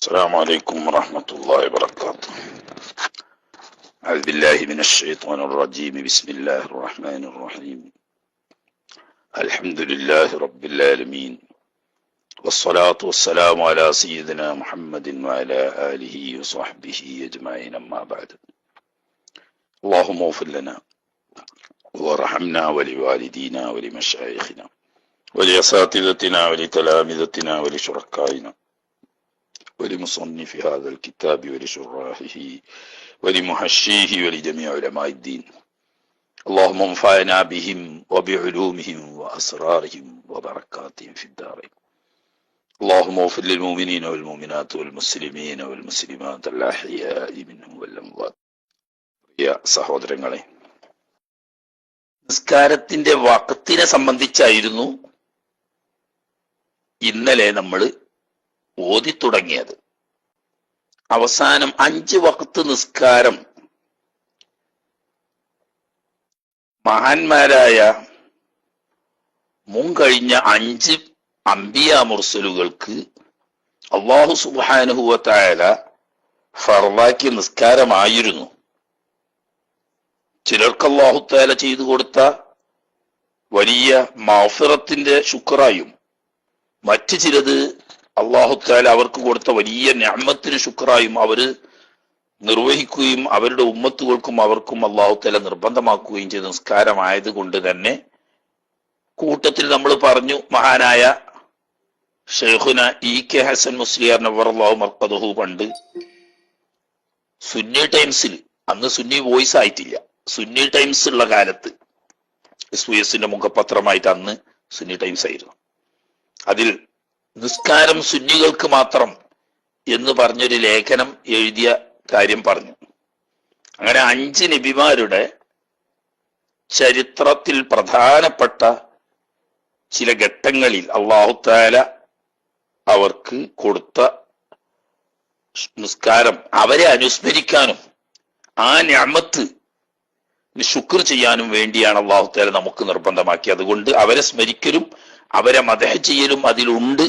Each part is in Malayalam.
السلام عليكم ورحمة الله وبركاته. أعوذ بالله من الشيطان الرجيم. بسم الله الرحمن الرحيم. الحمد لله رب العالمين، والصلاة والسلام على سيدنا محمد وعلى آله وصحبه أجمعين، أما بعد. اللهم اغفر لنا وارحمنا ولوالدينا ولمشايخنا ولأساتذتنا ولتلامذتنا ولشركائنا ولمصنف هذا الكتاب ولشراحه ولمحشيه ولجميع علماء الدين. اللهم انفعنا بهم وبعلومهم وأسرارهم وبركاتهم في الدارين. اللهم اغفر للمؤمنين والمؤمنات والمسلمين والمسلمات الأحياء منهم والأموات. يا സഹോദരങ്ങളെ, നിസ്കാരത്തിന്റെ വഖത്തിനെ സംബന്ധിച്ചായിരുന്നു ഇന്നലെ നമ്മൾ ഓതി തുടങ്ങിയത്. അവസാനം 5 വഖത്ത് നിസ്കാരം മഹാന്മാരായ മുൻകഴിഞ്ഞ 5 അംബിയ മുർസലുകൾക്ക് അല്ലാഹു സുബ്ഹാനഹു വ തആല ഫർളാക്കിയ നിസ്കാരമായിരുന്നു. ചിലർക്ക് അല്ലാഹു തആല ചെയ്തു കൊടുത്ത വലിയ മഗ്ഫിറത്തിന്റെ ശുക്റായും, മറ്റു ചിലത് അല്ലാഹു തആല അവർക്ക് കൊടുത്ത വലിയ നിഅമത്തിന് ശുക്റായും അവര് നിർവഹിക്കുകയും അവരുടെ ഉമ്മത്തുകൾക്കും അവർക്കും അല്ലാഹു തആല നിർബന്ധമാക്കുകയും ചെയ്ത നിസ്കാരമായത് കൊണ്ട് തന്നെ കൂട്ടത്തിൽ നമ്മൾ പറഞ്ഞു, മഹാനായ ഷെയ്ഖുന ഇ.കെ. ഹസൻ മുസ്ലിയാർ നവ്വറല്ലാഹു മർഖദഹു പണ്ട് സുന്നി ടൈംസിൽ, അന്ന് സുന്നി വോയിസ് ആയിട്ടില്ല, സുന്നി ടൈംസ് ഉള്ള കാലത്ത് SYSന്റെ മുഖപത്രമായിട്ട് അന്ന് സുന്നി ടൈംസ് ആയിരുന്നു, അതിൽ നിസ്കാരം സുന്നികൾക്ക് മാത്രം എന്ന് പറഞ്ഞൊരു ലേഖനം എഴുതിയ കാര്യം പറഞ്ഞു. അങ്ങനെ 5 നബിമാരുടെ ചരിത്രത്തിൽ പ്രധാനപ്പെട്ട ചില ഘട്ടങ്ങളിൽ അല്ലാഹു തആല അവർക്ക് കൊടുത്ത നിസ്കാരം അവരെ അനുസ്മരിക്കാനും ആ നിഅമത്ത് ശുക്ർ ചെയ്യാനും വേണ്ടിയാണ് അല്ലാഹു തആല നമുക്ക് നിർബന്ധമാക്കി. അതുകൊണ്ട് അവരെ സ്മരിക്കലും അവരെ മദ്ഹ് ചെയ്യലും അതിലുണ്ട്.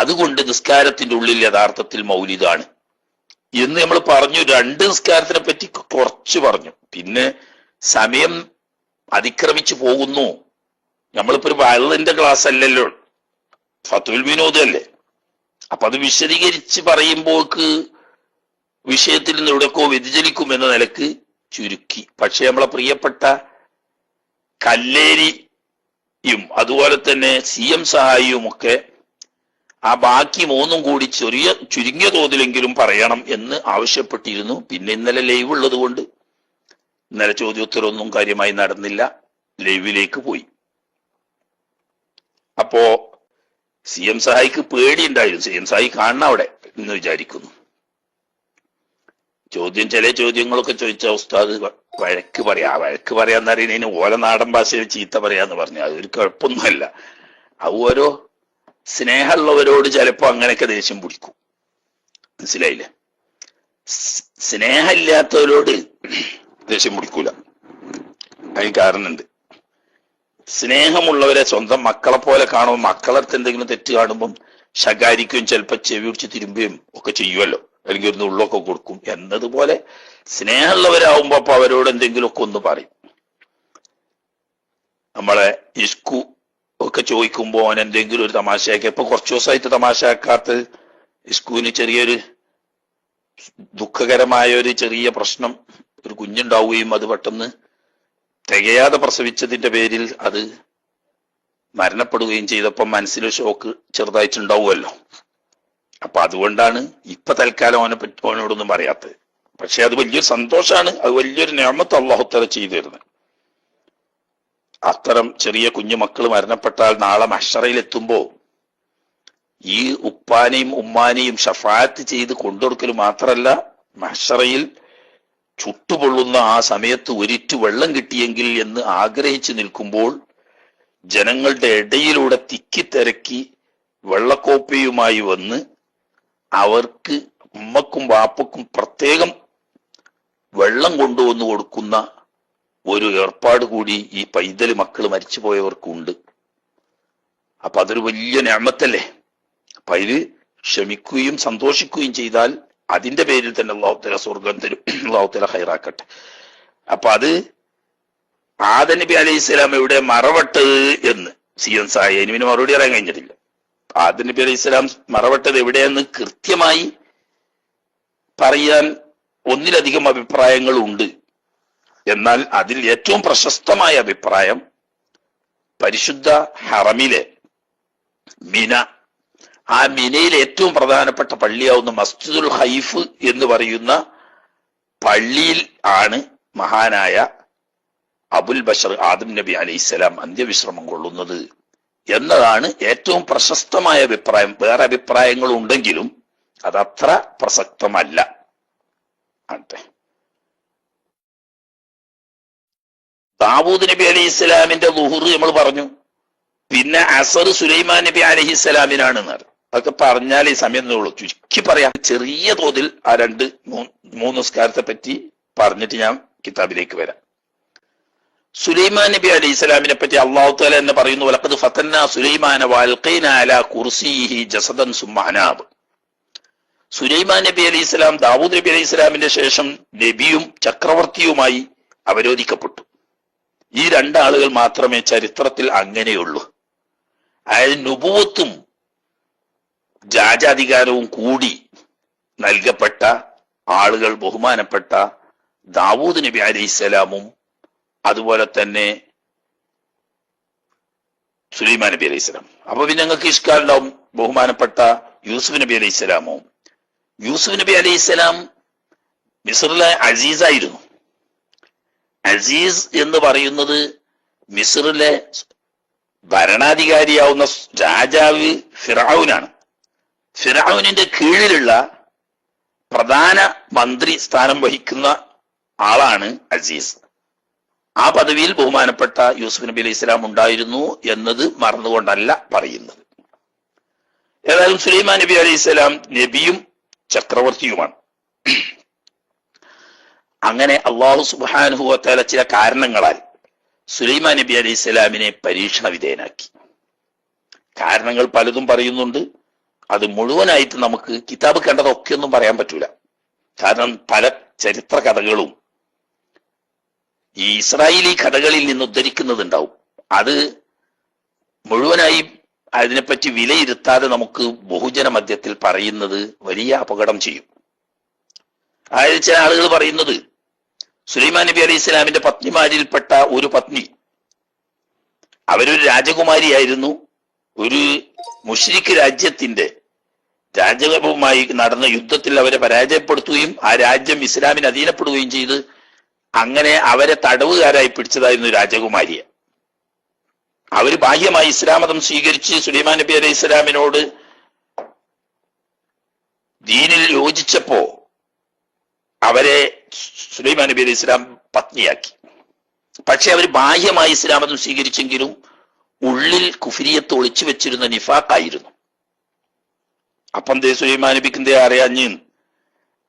അതുകൊണ്ട് നിസ്കാരത്തിന്റെ ഉള്ളിൽ യഥാർത്ഥത്തിൽ മൗലിദാണ് എന്ന് നമ്മൾ പറഞ്ഞു. 2 നിസ്കാരത്തിനെ പറ്റി കുറച്ച് പറഞ്ഞു. പിന്നെ സമയം അതിക്രമിച്ചു പോകുന്നു. നമ്മളിപ്പോ ഒരു വയലിന്റെ ക്ലാസ് അല്ലല്ലോ, ഫത്വൽ വിനോദ് അല്ലേ. അപ്പൊ അത് വിശദീകരിച്ച് പറയുമ്പോൾക്ക് വിഷയത്തിൽ നിന്ന് എവിടെയൊക്കെ വ്യതിചലിക്കും എന്ന നിലക്ക് ചുരുക്കി. പക്ഷെ നമ്മളെ പ്രിയപ്പെട്ട കല്ലേരിയും അതുപോലെ തന്നെ CM സഹായിയും ഒക്കെ ആ ബാക്കി 3 കൂടി ചുരുങ്ങിയ തോതിലെങ്കിലും പറയണം എന്ന് ആവശ്യപ്പെട്ടിരുന്നു. പിന്നെ ഇന്നലെ ലൈവ് ഉള്ളത് കൊണ്ട് ഇന്നലെ ചോദ്യോത്തരമൊന്നും കാര്യമായി നടന്നില്ല, ലൈവിലേക്ക് പോയി. അപ്പോ CM സഹായിക്ക് പേടിയുണ്ടായിരുന്നു, CM സഹായി കാണണം അവിടെ എന്ന് വിചാരിക്കുന്നു. ചില ചോദ്യങ്ങളൊക്കെ ചോദിച്ച ഉസ്താദ് വഴക്ക് പറയാന്ന് അറിയുന്നതിന് ഓല നാടൻ ഭാഷയിൽ ചീത്ത പറയാന്ന് പറഞ്ഞു. അതൊരു കുഴപ്പമൊന്നുമല്ല. അത് ഓരോ സ്നേഹമുള്ളവരോട് ചിലപ്പോ അങ്ങനെയൊക്കെ ദേഷ്യം പിടിക്കും, മനസ്സിലായില്ലേ. സ്നേഹമില്ലാത്തവരോട് ദേഷ്യം പിടിക്കൂല. അതിന് കാരണമുണ്ട്. സ്നേഹമുള്ളവരെ സ്വന്തം മക്കളെ പോലെ കാണുമ്പോൾ മക്കളടുത്ത് എന്തെങ്കിലും തെറ്റ് കാണുമ്പം ശകാരിക്കുകയും ചിലപ്പോ ചെവി പിടിച്ച് തിരുമ്പുകയും ഒക്കെ ചെയ്യുമല്ലോ, അല്ലെങ്കിൽ ഒരു ഉള്ളൊക്കെ കൊടുക്കും. എന്നതുപോലെ സ്നേഹമുള്ളവരാകുമ്പോ അപ്പൊ അവരോട് എന്തെങ്കിലുമൊക്കെ ഒന്ന് പറയും. നമ്മളെ ഇഷ്കു ഒക്കെ ചോദിക്കുമ്പോ അവൻ എന്തെങ്കിലും ഒരു തമാശയാക്കി, ഇപ്പൊ കുറച്ചു ദിവസമായിട്ട് തമാശയാക്കാത്ത ഇഷ്കുവിന് ചെറിയൊരു ദുഃഖകരമായ ഒരു ചെറിയ പ്രശ്നം, ഒരു കുഞ്ഞുണ്ടാവുകയും അത് പെട്ടെന്ന് തികയാതെ പ്രസവിച്ചതിന്റെ പേരിൽ അത് മരണപ്പെടുകയും ചെയ്തപ്പോ മനസ്സിലൊരു ഷോക്ക് ചെറുതായിട്ടുണ്ടാവുമല്ലോ. അപ്പൊ അതുകൊണ്ടാണ് ഇപ്പൊ തൽക്കാലം അവനോടൊന്നും പറയാത്തത്. പക്ഷെ അത് വലിയൊരു സന്തോഷാണ്, അത് വലിയൊരു നിഅമത്ത് അല്ലാഹു തആല ചെയ്തു തരുന്നത്. അത്തരം ചെറിയ കുഞ്ഞു മക്കൾ മരണപ്പെട്ടാൽ നാളെ മഹ്ശറയിൽ എത്തുമ്പോ ഈ ഉപ്പാനെയും ഉമ്മാനെയും ഷഫാഅത്ത് ചെയ്ത് കൊണ്ടുകൊടുക്കൽ മാത്രല്ല, മഹ്ശറയിൽ ചുട്ടുപൊള്ളുന്ന ആ സമയത്ത് ഒരിറ്റു വെള്ളം കിട്ടിയെങ്കിൽ എന്ന് ആഗ്രഹിച്ചു നിൽക്കുമ്പോൾ ജനങ്ങളുടെ ഇടയിലൂടെ തിക്കിത്തിരക്കി വെള്ളക്കോപ്പയുമായി വന്ന് അവർക്ക് ഉമ്മക്കും വാപ്പക്കും പ്രത്യേകം വെള്ളം കൊണ്ടുവന്ന് കൊടുക്കുന്ന ഒരു ഏർപ്പാട് കൂടി ഈ പൈതൽ മക്കൾ മരിച്ചുപോയവർക്കുണ്ട്. അപ്പൊ അതൊരു വലിയ നിഅമത്തല്ലേ. അപ്പൊ അതില് ക്ഷമിക്കുകയും സന്തോഷിക്കുകയും ചെയ്താൽ അതിന്റെ പേരിൽ തന്നെ അല്ലാഹു തആല സ്വർഗം തരും. അല്ലാഹു തആല ഖൈറാക്കട്ടെ. അപ്പൊ അത് ആദം നബി അലൈഹിസ്സലാം എവിടെ മറവട്ടത് എന്ന് CN സായി ഇനി മറുപടി അറിയാൻ കഴിഞ്ഞിട്ടില്ല. ആദം നബി അലൈഹിസ്സലാം മറവട്ടത് എവിടെയെന്ന് കൃത്യമായി പറയാൻ ഒന്നിലധികം അഭിപ്രായങ്ങളുണ്ട്. എന്നാൽ അതിൽ ഏറ്റവും പ്രശസ്തമായ അഭിപ്രായം പരിശുദ്ധ ഹറമിലെ മിന, ആ മിനയിലെ ഏറ്റവും പ്രധാനപ്പെട്ട പള്ളിയാവുന്ന മസ്ജിദുൽ ഹൈഫ് എന്ന് പറയുന്ന പള്ളിയിൽ ആണ് മഹാനായ അബുൽ ബഷർ ആദം നബി അലൈഹിസ്സലാം അന്ത്യവിശ്രമം കൊള്ളുന്നത് എന്നതാണ് ഏറ്റവും പ്രശസ്തമായ അഭിപ്രായം. വേറെ അഭിപ്രായങ്ങൾ ഉണ്ടെങ്കിലും അതത്ര പ്രസക്തമല്ല. ദാവൂദ് നബി അലൈഹിസ്സലാമിന്റെ ളുഹുർ നമ്മൾ പറഞ്ഞു, പിന്നെ അസർ സുലൈമാൻ നബി അലൈഹിസ്സലാമിനാണ്. അതൊക്കെ പറഞ്ഞാൽ ഈ സമയം ഉള്ളൂ. ചുരുക്കി പറയാം, ചെറിയ തോതിൽ ആ മൂന്ന് നിസ്കാരത്തെ പറ്റി പറഞ്ഞിട്ട് ഞാൻ കിതാബിലേക്ക് വരാം. സുലൈമാൻ നബി അലൈഹി സ്വലാമിനെ പറ്റി അല്ലാഹു തആല എന്ന് പറയുന്നു, വലഖദ് ഫതന്നാ സുലൈമാന വഅൽഖൈനാ അലാ കുർസിയിഹി ജസദൻ സുമ്മ അനാബ്. സുലൈമാൻ നബി അലൈഹി സ്വലാം ദാവൂദ് നബി അലൈഹി സ്വലാമിന്റെ ശേഷം നബിയും ചക്രവർത്തിയുമായി അവരോധിക്കപ്പെട്ടു. ഈ രണ്ടാളുകൾ മാത്രമേ ചരിത്രത്തിൽ അങ്ങനെയുള്ളൂ. അതായത് നുബുവത്തും രാജാധികാരവും കൂടി നൽകപ്പെട്ട ആളുകൾ ബഹുമാനപ്പെട്ട ദാവൂദ് നബി അലൈഹിസ്സലാമും അതുപോലെ തന്നെ സുലൈമാൻ നബി അലൈഹിസ്സലാം. അപ്പൊ പിന്നെ ഞങ്ങൾക്ക് ഇഷ്കാലുണ്ടാവും ബഹുമാനപ്പെട്ട യൂസുഫ് നബി അലൈഹിസ്സലാമോ. യൂസുഫ് നബി അലൈഹിസ്സലാം മിസ്റിലെ അസീസായിരുന്നു. അസീസ് എന്ന് പറയുന്നത് മിസ്റിലെ ഭരണാധികാരിയാവുന്ന രാജാവ് ഫിറഔനാണ്. ഫിറഔനിന്റെ കീഴിലുള്ള പ്രധാന മന്ത്രി സ്ഥാനം വഹിക്കുന്ന ആളാണ് അസീസ്. ആ പദവിയിൽ ബഹുമാനപ്പെട്ട യൂസുഫ് നബി അലൈഹി സ്വലാം ഉണ്ടായിരുന്നു എന്നത് മറന്നുകൊണ്ടല്ല പറയുന്നത്. ഏതായാലും സുലൈമാൻ നബി അലൈഹി സ്വലാം നബിയും ചക്രവർത്തിയുമാണ്. അങ്ങനെ അള്ളാഹു സുബ്ഹാനഹു വ തആല ചില കാരണങ്ങളാൽ സുലൈമാൻ നബി അലൈഹി സ്വലാമിനെ പരീക്ഷണ വിധേയനാക്കി. കാരണങ്ങൾ പലതും പറയുന്നുണ്ട്. അത് മുഴുവനായിട്ട് നമുക്ക് കിതാബ് കണ്ടതൊക്കെ ഒന്നും പറയാൻ പറ്റൂല. കാരണം പല ചരിത്ര കഥകളും ഈ ഇസ്രായേലി കഥകളിൽ നിന്ന് ഉദ്ധരിക്കുന്നതുണ്ടാവും. അത് മുഴുവനായി അതിനെപ്പറ്റി വിലയിരുത്താതെ നമുക്ക് ബഹുജന മധ്യത്തിൽ പറയുന്നത് വലിയ അപകടം ചെയ്യും. അതായത് ചില ആളുകൾ പറയുന്നത് സുലൈമാൻ നബി അലൈഹി സ്വലാമിന്റെ പത്നിമാരിൽപ്പെട്ട ഒരു പത്നി, അവരൊരു രാജകുമാരിയായിരുന്നു. ഒരു മുശ്രിക്ക് രാജ്യത്തിന്റെ രാജവുമായി നടന്ന യുദ്ധത്തിൽ അവരെ പരാജയപ്പെടുത്തുകയും ആ രാജ്യം ഇസ്ലാമിന് അധീനപ്പെടുകയും ചെയ്ത് അങ്ങനെ അവരെ തടവുകാരായി പിടിച്ചതായിരുന്നു രാജകുമാരിയെ. അവര് ബാഹ്യമായി ഇസ്ലാം മതം സ്വീകരിച്ച് സുലൈമാൻ നബി അലൈഹി സ്വലാമിനോട് ദീനിൽ യോജിച്ചപ്പോ അവരെ സുലൈമാൻ നബി അലൈഹി സ്വലാം പത്നിയാക്കി. പക്ഷെ അവർ ബാഹ്യമായി ഇസ്ലാം മതം സ്വീകരിച്ചെങ്കിലും ഉള്ളിൽ കുഫ്രിയത്ത് ഒളിച്ചു വെച്ചിരുന്ന നിഫാഖായിരുന്നു. അപ്പം സുലൈമാൻ നബിക്ക് എന്തേ അറിയാഞ്ഞ്?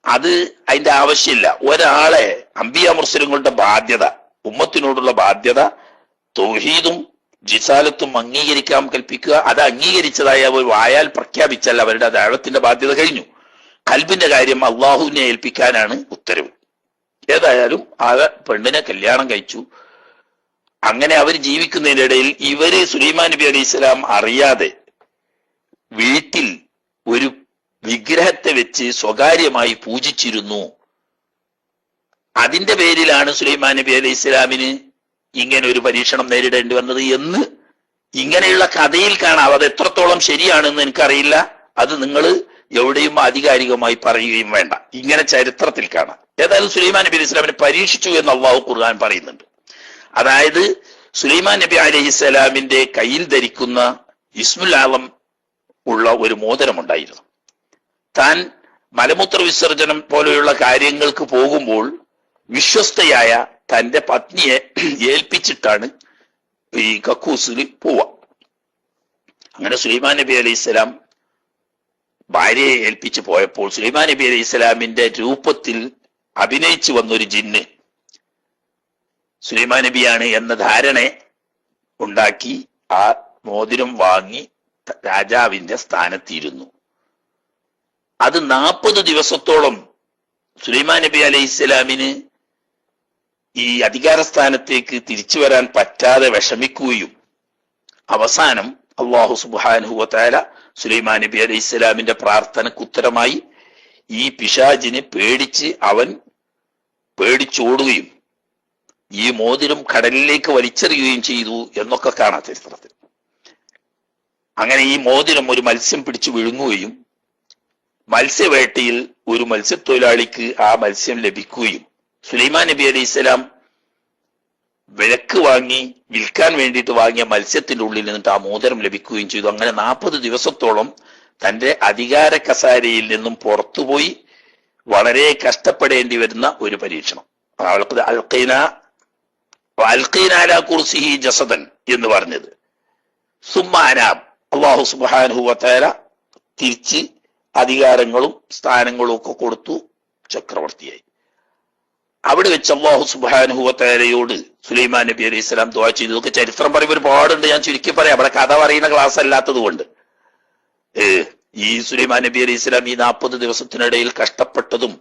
അത് അതിന്റെ ആവശ്യമില്ല. ഒരാളെ അംബിയ മുർസലുകളുടെ ബാധ്യത, ഉമ്മത്തിനോടുള്ള ബാധ്യത തൗഹീദും ജിസാലത്തും അംഗീകരിക്കാൻ കൽപ്പിക്കുക. അത് അംഗീകരിച്ചതായി അവർ വായാൽ പ്രഖ്യാപിച്ചാൽ അവരുടെ ദഅവത്തിന്റെ ബാധ്യത കഴിഞ്ഞു. ഖൽബിന്റെ കാര്യം അള്ളാഹുവിനെ ഏൽപ്പിക്കാനാണ് ഉത്തരവ്. ഏതായാലും ആ പെണ്ണിനെ കല്യാണം കഴിച്ചു. അങ്ങനെ അവർ ജീവിക്കുന്നതിന്റെ ഇടയിൽ ഇവര് സുലൈമാൻ നബി അലൈഹി സ്വലാം അറിയാതെ വീട്ടിൽ ഒരു വിഗ്രഹത്തെ വെച്ച് സ്വകാര്യമായി പൂജിച്ചിരുന്നു. അതിന്റെ പേരിലാണ് സുലൈമാൻ നബി അലൈഹി സ്വലാമിന് ഇങ്ങനെ ഒരു പരീക്ഷണം നേരിടേണ്ടി വന്നത് എന്ന് ഇങ്ങനെയുള്ള കഥയിൽ കാണാം. അത് എത്രത്തോളം ശരിയാണെന്ന് എനിക്കറിയില്ല. അത് നിങ്ങൾ എവിടെയും ആധികാരികമായി പറയുകയും വേണ്ട. ഇങ്ങനെ ചരിത്രത്തിൽ കാണാം. ഏതായാലും സുലൈമാൻ നബി അലൈഹി സ്വലാമിനെ പരീക്ഷിച്ചു എന്ന് അല്ലാഹു ഖുർആൻ പറയുന്നുണ്ട്. അതായത് സുലൈമാൻ നബി അലൈഹി സ്വലാമിന്റെ കയ്യിൽ ധരിക്കുന്ന ഇസ്മുൽ ആലം ഉള്ള ഒരു മോതിരമുണ്ടായിരുന്നു. താൻ മലമൂത്ര വിസർജനം പോലെയുള്ള കാര്യങ്ങൾക്ക് പോകുമ്പോൾ വിശ്വസ്തയായ തന്റെ പത്നിയെ ഏൽപ്പിച്ചിട്ടാണ് ഈ കക്കൂസിൽ പോവുക. അങ്ങനെ സുലൈമാൻ നബി അലൈഹി സ്വലാം ഭാര്യയെ ഏൽപ്പിച്ച് പോയപ്പോൾ സുലൈമാൻ നബി അലൈഹി സ്വലാമിന്റെ രൂപത്തിൽ അഭിനയിച്ചു വന്നൊരു ജിന്ന് സുലൈമാൻ നബിയാണ് എന്ന ധാരണ ഉണ്ടാക്കി ആ മോതിരം വാങ്ങി രാജാവിന്റെ സ്ഥാനത്തിരുന്നു. അത് 40 ദിവസത്തോളം സുലൈമാൻ നബി അലൈഹി ഇസ്ലാമിന് ഈ അധികാരസ്ഥാനത്തേക്ക് തിരിച്ചു വരാൻ പറ്റാതെ വിഷമിക്കുകയും അവസാനം അല്ലാഹു സുബ്ഹാനഹു വ തആല സുലൈമാൻ നബി അലൈഹി ഇസ്ലാമിന്റെ പ്രാർത്ഥനയ്ക്ക് ഉത്തരമായി ഈ പിശാചിനെ പേടിച്ച് അവൻ പേടിച്ചോടുകയും ഈ മോതിരം കടലിലേക്ക് വലിച്ചെറിയുകയും ചെയ്തു എന്നൊക്കെ കാണാം ചരിത്രത്തിൽ. അങ്ങനെ ഈ മോതിരം ഒരു മത്സ്യം പിടിച്ചു വിഴുങ്ങുകയും മത്സ്യവേട്ടയിൽ ഒരു മത്സ്യത്തൊഴിലാളിക്ക് ആ മത്സ്യം ലഭിക്കുകയും സുലൈമാൻ നബി അലൈഹി ഇസ്ലാം വിലക്ക് വാങ്ങി വിൽക്കാൻ വേണ്ടിയിട്ട് വാങ്ങിയ മത്സ്യത്തിന്റെ ഉള്ളിൽ നിന്നിട്ട് ആ മോതിരം ലഭിക്കുകയും ചെയ്തു. അങ്ങനെ 40 ദിവസത്തോളം തന്റെ അധികാര കസാരയിൽ നിന്നും പുറത്തുപോയി വളരെ കഷ്ടപ്പെടേണ്ടി വരുന്ന ഒരു പരീക്ഷണം. അൽഖീന കുർസിഹി ജസദൻ എന്ന് പറഞ്ഞത് സുമ്മാനാബ് അല്ലാഹു സുബ്ഹാനഹു വ തആല തിരിച്ച് അധികാരങ്ങളും സ്ഥാനങ്ങളും ഒക്കെ കൊടുത്തു, ചക്രവർത്തിയായി. അവിടെ വെച്ച് അല്ലാഹു സുബ്ഹാനഹു വ തആലയോട് സുലൈമാൻ നബി അലൈഹി സ്വലാം ദുആ ചെയ്തു. ഇതൊക്കെ ചരിത്രം പറയുമ്പോൾ ഒരുപാടുണ്ട്, ഞാൻ ചുരുക്കി പറയാം, അവിടെ കഥ പറയുന്ന ക്ലാസ് അല്ലാത്തത് കൊണ്ട്. ഈ സുലൈമാൻ നബി അലൈഹി സ്വലാം ഈ 40 ദിവസത്തിനിടയിൽ കഷ്ടപ്പെട്ടതും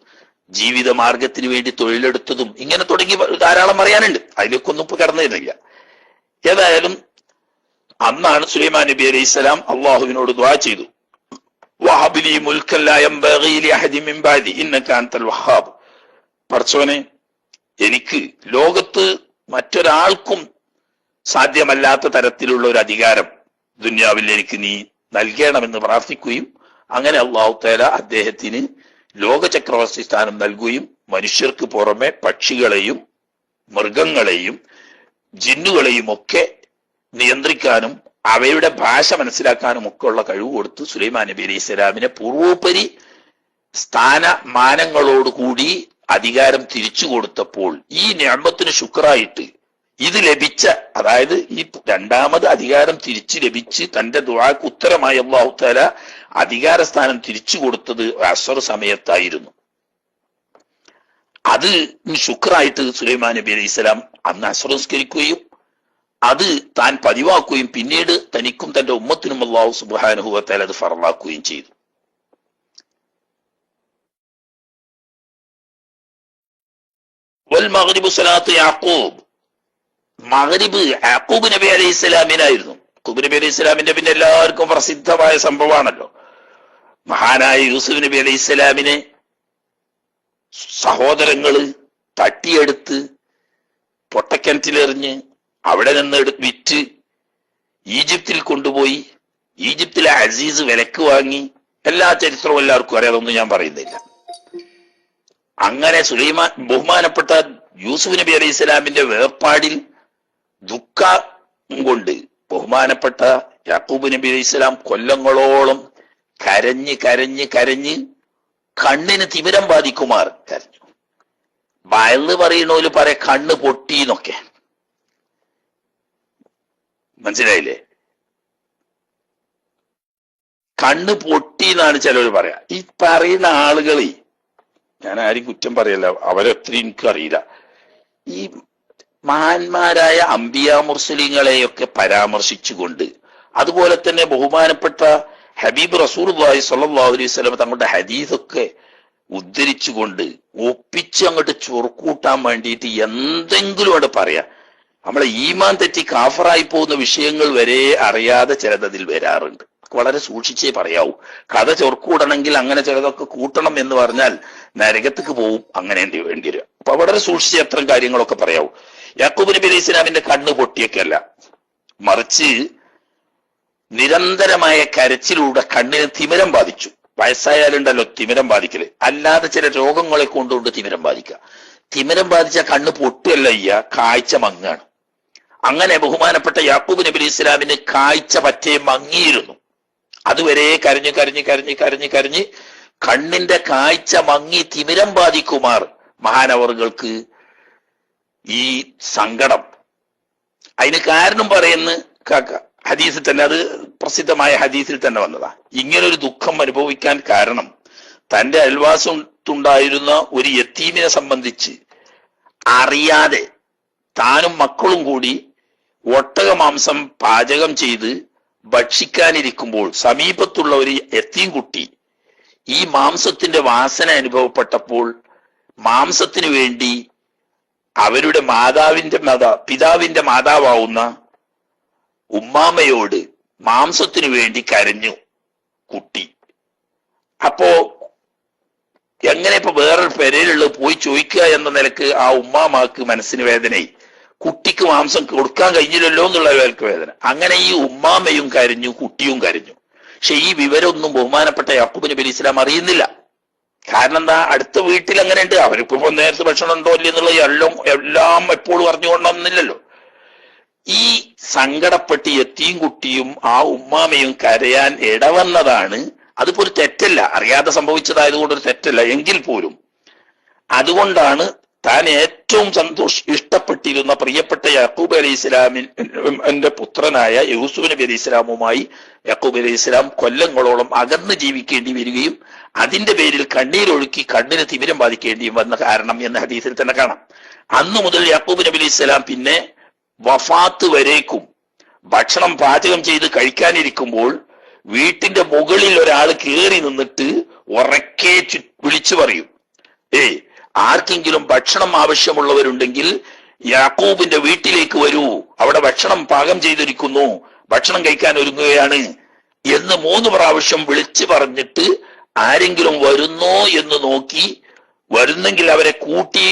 ജീവിത മാർഗത്തിന് വേണ്ടി തൊഴിലെടുത്തതും ഇങ്ങനെ തുടങ്ങി ധാരാളം പറയാനുണ്ട്. അതിലേക്കൊന്നും ഇപ്പൊ കടന്നിരുന്നില്ല. ഏതായാലും അന്നാണ് സുലൈമാൻ നബി അലൈഹി സ്വലാം അള്ളാഹുവിനോട് ദുആ ചെയ്തു, വഹബ്ലി മുൽക്കൻ ലാ യംബഗി ലിഅഹദിൻ മിൻ ബഅദി ഇന്നക അൻതൽ വഹ്ഹാബ്. പടച്ചോനെ, എനിക്ക് ലോകത്ത് മറ്റൊരാൾക്കും സാധ്യമല്ലാത്ത തരത്തിലുള്ള ഒരു അധികാരം ദുനിയാവിൽ എനിക്ക് നീ നൽകണമെന്ന് പ്രാർത്ഥിക്കുകയും അങ്ങനെ അല്ലാഹു തആല അദ്ദേഹത്തിന് ലോക ചക്രവർത്തി സ്ഥാനം നൽകുകയും മനുഷ്യർക്ക് പുറമെ പക്ഷികളെയും മൃഗങ്ങളെയും ജിന്നുകളെയും ഒക്കെ നിയന്ത്രിക്കാനും അവയുടെ ഭാഷ മനസ്സിലാക്കാനും ഒക്കെ ഉള്ള കഴിവ് കൊടുത്ത് സുലൈമാൻ നബി അലൈഹി സ്വലാമിനെ പൂർവോപരി സ്ഥാനമാനങ്ങളോടുകൂടി അധികാരം തിരിച്ചു കൊടുത്തപ്പോൾ ഈ നിഅമത്തിന് ശുക്രായിട്ട് ഇത് ലഭിച്ച, അതായത് ഈ രണ്ടാമത് അധികാരം തിരിച്ചു ലഭിച്ച് തന്റെ ദുആക്ക് ഉത്തരമായി അല്ലാഹു തആല അധികാര സ്ഥാനം തിരിച്ചു കൊടുത്തത് അസ്ർ സമയത്തായിരുന്നു. അത് ശുക്രായിട്ട് സുലൈമാൻ നബി അലൈഹി സ്വലാം അന്ന് അസ്ർ നിസ്കരിക്കുകയും അത് താൻ പതിവാക്കുകയും പിന്നീട് തനിക്കും തന്റെ ഉമ്മത്തിനും അല്ലാഹു സുബ്ഹാനഹു വ തആല അത് ഫർളാക്കുകയും ചെയ്തു. വൽ മഗ്രിബു സ്വലാത്തു യാഖൂബ്. മഗ്രിബ് യാഖൂബ് നബി അലൈഹി സ്വലാമിനായിരുന്നു. യാഖൂബ് നബി അലൈഹി സ്വലാമിന്റെ പിന്നെ എല്ലാവർക്കും പ്രസിദ്ധമായ സംഭവമാണല്ലോ. മഹാനായ യൂസുഫ് നബി അലൈഹി സ്വലാമിനെ സഹോദരങ്ങള് തട്ടിയെടുത്ത് പൊട്ടക്കിണറ്റിലെറിഞ്ഞ് അവിടെ നിന്ന് വിറ്റ് ഈജിപ്തിൽ കൊണ്ടുപോയി ഈജിപ്തിലെ അസീസ് വിലക്ക് വാങ്ങി. എല്ലാ ചരിത്രവും എല്ലാവർക്കും അറിയാം, അതൊന്നും ഞാൻ പറയുന്നില്ല. അങ്ങനെ സുലൈമാൻ ബഹുമാനപ്പെട്ട യൂസുഫ് നബി അലൈഹി സ്വലാമിന്റെ വേർപാടിൽ ദുഃഖം കൊണ്ട് ബഹുമാനപ്പെട്ട യാക്കൂബ് നബി അലൈഹി സ്വലാം കൊല്ലങ്ങളോളം കരഞ്ഞ് കരഞ്ഞ് കരഞ്ഞ് കണ്ണിന് തിമിരം ബാധിക്കുമാർ കരഞ്ഞു. വയല് പറയുന്നോല് പറയാ കണ്ണ് പൊട്ടിന്നൊക്കെ, മനസ്സിലായില്ലേ? കണ്ണ് പൊട്ടി എന്നാണ് ചിലവർ പറയാ. ഈ പറയുന്ന ആളുകളെ ഞാൻ ആരും കുറ്റം പറയല്ല, അവരെത്ര എനിക്കറിയില്ല. ഈ മഹാന്മാരായ അംബിയാ മുർസലീങ്ങളെയൊക്കെ പരാമർശിച്ചുകൊണ്ട് അതുപോലെ തന്നെ ബഹുമാനപ്പെട്ട ഹബീബ് റസൂലുള്ളാഹി സ്വല്ലല്ലാഹു അലൈഹി വസല്ലം തങ്ങളുടെ ഹദീസൊക്കെ ഉദ്ധരിച്ചുകൊണ്ട് ഒപ്പിച്ച് അങ്ങോട്ട് ചൊറുക്കൂട്ടാൻ വേണ്ടിയിട്ട് എന്തെങ്കിലും അവിടെ പറയാം. നമ്മളെ ഈമാൻ തെറ്റി കാഫറായി പോകുന്ന വിഷയങ്ങൾ വരെ അറിയാതെ ചിലതതിൽ വരാറുണ്ട്. വളരെ സൂക്ഷിച്ചേ പറയാവൂ. കഥ ചൊറുക്കൂടണമെങ്കിൽ അങ്ങനെ ചിലതൊക്കെ കൂട്ടണം എന്ന് പറഞ്ഞാൽ നരകത്തേക്ക് പോവും, അങ്ങനെ വേണ്ടി വരിക. അപ്പൊ വളരെ സൂക്ഷിച്ച് അത്തരം കാര്യങ്ങളൊക്കെ പറയാവൂ. യാക്കൂബ് നബി അലൈഹി സ്വലാമിന്റെ കണ്ണ് പൊട്ടിയൊക്കെ അല്ല, മറിച്ച് നിരന്തരമായ കരച്ചിലൂടെ കണ്ണിന് തിമിരം ബാധിച്ചു. വയസ്സായാലുണ്ടല്ലോ തിമിരം ബാധിക്കല്, അല്ലാതെ ചില രോഗങ്ങളെ കൊണ്ടുകൊണ്ട് തിമിരം ബാധിക്കുക. തിമിരം ബാധിച്ച കണ്ണ് പൊട്ടുകയല്ല ചെയ്യുക, കാഴ്ച മങ്ങാണ്. അങ്ങനെ ബഹുമാനപ്പെട്ട യാക്കൂബ് നബി അലൈഹി സ്വലാമിന് കാഴ്ച പറ്റേ മങ്ങിയിരുന്നു. അതുവരെ കരഞ്ഞ് കരഞ്ഞ് കരഞ്ഞ് കരഞ്ഞ് കരഞ്ഞ് കണ്ണിന്റെ കാഴ്ച മങ്ങി തിമിരം ബാധിക്കുമാർ മഹാനവറുകൾക്ക് ഈ സങ്കടം. അതിന് കാരണം പറയുന്ന ഹദീസിൽ തന്നെ, അത് പ്രസിദ്ധമായ ഹദീസിൽ തന്നെ വന്നതാ. ഇങ്ങനൊരു ദുഃഖം അനുഭവിക്കാൻ കാരണം തന്റെ അയൽവാസത്തുണ്ടായിരുന്ന ഒരു യത്തീമിനെ സംബന്ധിച്ച് അറിയാതെ താനും മക്കളും കൂടി ഒട്ടകമാംസം പാചകം ചെയ്ത് ഭക്ഷിക്കാനിരിക്കുമ്പോൾ സമീപത്തുള്ള ഒരു യത്തീം കുട്ടി ഈ മാംസത്തിന്റെ വാസന അനുഭവപ്പെട്ടപ്പോൾ മാംസത്തിന് വേണ്ടി അവരുടെ പിതാവിന്റെ മാതാവാവുന്ന ഉമ്മാമയോട് മാംസത്തിന് വേണ്ടി കരഞ്ഞു കുട്ടി. അപ്പോ എങ്ങനെ ഇപ്പൊ വേറൊരു പെരയിലുള്ളത് പോയി ചോദിക്കുക എന്ന നിലക്ക് ആ ഉമ്മാമാക്ക് മനസ്സിന് വേദനയായി. കുട്ടിക്ക് മാംസം കൊടുക്കാൻ കഴിഞ്ഞില്ലല്ലോ എന്നുള്ള അവർക്ക് വേദന. അങ്ങനെ ഈ ഉമ്മാമയും കരഞ്ഞു, കുട്ടിയും കരഞ്ഞു. പക്ഷെ ഈ വിവരമൊന്നും ബഹുമാനപ്പെട്ട യാക്കൂബ് നബി അലൈഹി സ്വലാം അറിയുന്നില്ല. കാരണം എന്താ, അടുത്ത വീട്ടിൽ അങ്ങനെ ഉണ്ട്, അവരിപ്പോ നേരത്തെ ഭക്ഷണം ഉണ്ടോ ഇല്ല എന്നുള്ള എല്ലാം എപ്പോഴും അറിഞ്ഞുകൊണ്ടൊന്നില്ലല്ലോ. ഈ സങ്കടപ്പെട്ട് എത്തിയും കുട്ടിയും ആ ഉമ്മാമയും കരയാൻ ഇടവന്നതാണ്. അതിപ്പോ ഒരു തെറ്റല്ല, അറിയാതെ സംഭവിച്ചതായതുകൊണ്ട് ഒരു തെറ്റല്ല. എങ്കിൽ പോലും അതുകൊണ്ടാണ് താൻ ഏറ്റവും ഇഷ്ടപ്പെട്ടിരുന്ന പ്രിയപ്പെട്ട യാക്കൂബ് അലൈഹി ഇസ്ലാമിന്റെ പുത്രനായ യൂസുഫ് നബി അലൈഹി ഇസ്ലാമുമായി യാക്കൂബ് അലൈഹി ഇസ്ലാം കൊല്ലങ്ങളോളം അകന്ന് ജീവിക്കേണ്ടി വരികയും അതിന്റെ പേരിൽ കണ്ണീരൊഴുക്കി കണ്ണിന് തിമിരം ബാധിക്കേണ്ടിയും വന്ന കാരണം എന്ന ഹദീസിൽ തന്നെ കാണാം. അന്നു മുതൽ യാക്കൂബ് നബി അലൈഹി ഇസ്ലാം പിന്നെ വഫാത്ത് വരേക്കും ഭക്ഷണം പാചകം ചെയ്ത് കഴിക്കാനിരിക്കുമ്പോൾ വീട്ടിന്റെ മുകളിൽ ഒരാൾ കയറി നിന്നിട്ട് ഉറക്കെ വിളിച്ചു പറയും, ആർക്കെങ്കിലും ഭക്ഷണം ആവശ്യമുള്ളവരുണ്ടെങ്കിൽ യാക്കൂബിന്റെ വീട്ടിലേക്ക് വരൂ, അവിടെ ഭക്ഷണം പാകം ചെയ്തിരിക്കുന്നു, ഭക്ഷണം കഴിക്കാൻ ഒരുങ്ങുകയാണ് എന്ന് 3 പ്രാവശ്യം വിളിച്ചു പറഞ്ഞിട്ട് ആരെങ്കിലും വരുന്നോ എന്ന് നോക്കി, വരുന്നെങ്കിൽ അവരെ കൂട്ടി,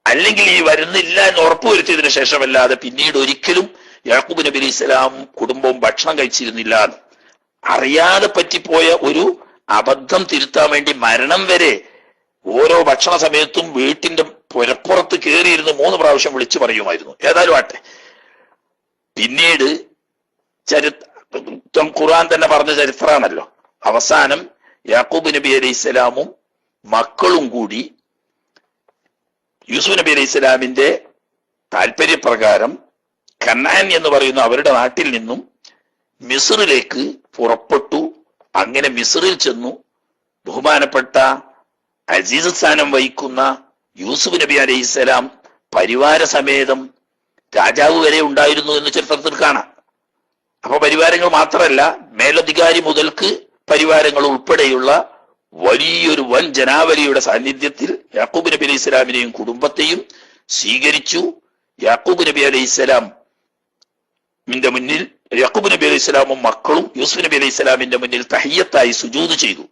അല്ലെങ്കിൽ ഈ വരുന്നില്ല എന്ന് ഉറപ്പുവരുത്തിയതിനു ശേഷമല്ലാതെ പിന്നീട് ഒരിക്കലും യാക്കൂബ് നബി അലൈഹി സ്വലാം കുടുംബവും ഭക്ഷണം കഴിച്ചിരുന്നില്ല. അറിയാതെ പറ്റിപ്പോയ ഒരു അബദ്ധം തിരുത്താൻ വേണ്ടി മരണം വരെ ഓരോ ഭക്ഷണ സമയത്തും വീട്ടിന്റെ പുരപ്പുറത്ത് കയറിയിരുന്ന് 3 പ്രാവശ്യം വിളിച്ചു പറയുമായിരുന്നു. ഏതായാലും ആട്ടെ, പിന്നീട് ഖുർആൻ തന്നെ പറഞ്ഞ ചരിത്രമാണല്ലോ. അവസാനം യാക്കൂബ് നബി അലൈഹി സ്വലാമും മക്കളും കൂടി യൂസുഫ് നബി അലൈഹി സ്വലാമിന്റെ താല്പര്യപ്രകാരം കനാൻ എന്ന് പറയുന്ന അവരുടെ നാട്ടിൽ നിന്നും മിസ്റിലേക്ക് പുറപ്പെട്ടു. അങ്ങനെ മിസ്റിൽ ചെന്നു. ബഹുമാനപ്പെട്ട അസീസ് സ്ഥാനം വഹിക്കുന്ന യൂസുഫ് നബി അലൈഹി സ്വലാം പരിവാര സമേതം, രാജാവ് വരെ ഉണ്ടായിരുന്നു എന്ന് ചരിത്രത്തിൽ കാണാം. അപ്പൊ പരിവാരങ്ങൾ മാത്രമല്ല, മേലധികാരി മുതൽക്ക് പരിവാരങ്ങൾ ഉൾപ്പെടെയുള്ള വലിയൊരു വൻ ജനാവലിയുടെ സാന്നിധ്യത്തിൽ യാക്കൂബ് നബി അലൈഹി സ്വലാമിനെയും കുടുംബത്തെയും സ്വീകരിച്ചു. യാക്കൂബ് നബി അലൈഹി സ്വലാമിന്റെ മുന്നിൽ യാക്കൂബ് നബി അലൈഹി സ്വലാമും മക്കളും യൂസുഫ് നബി അലൈഹി സ്വലാമിന്റെ മുന്നിൽ തഹിയ്യത്തായി സുജൂദ് ചെയ്തു.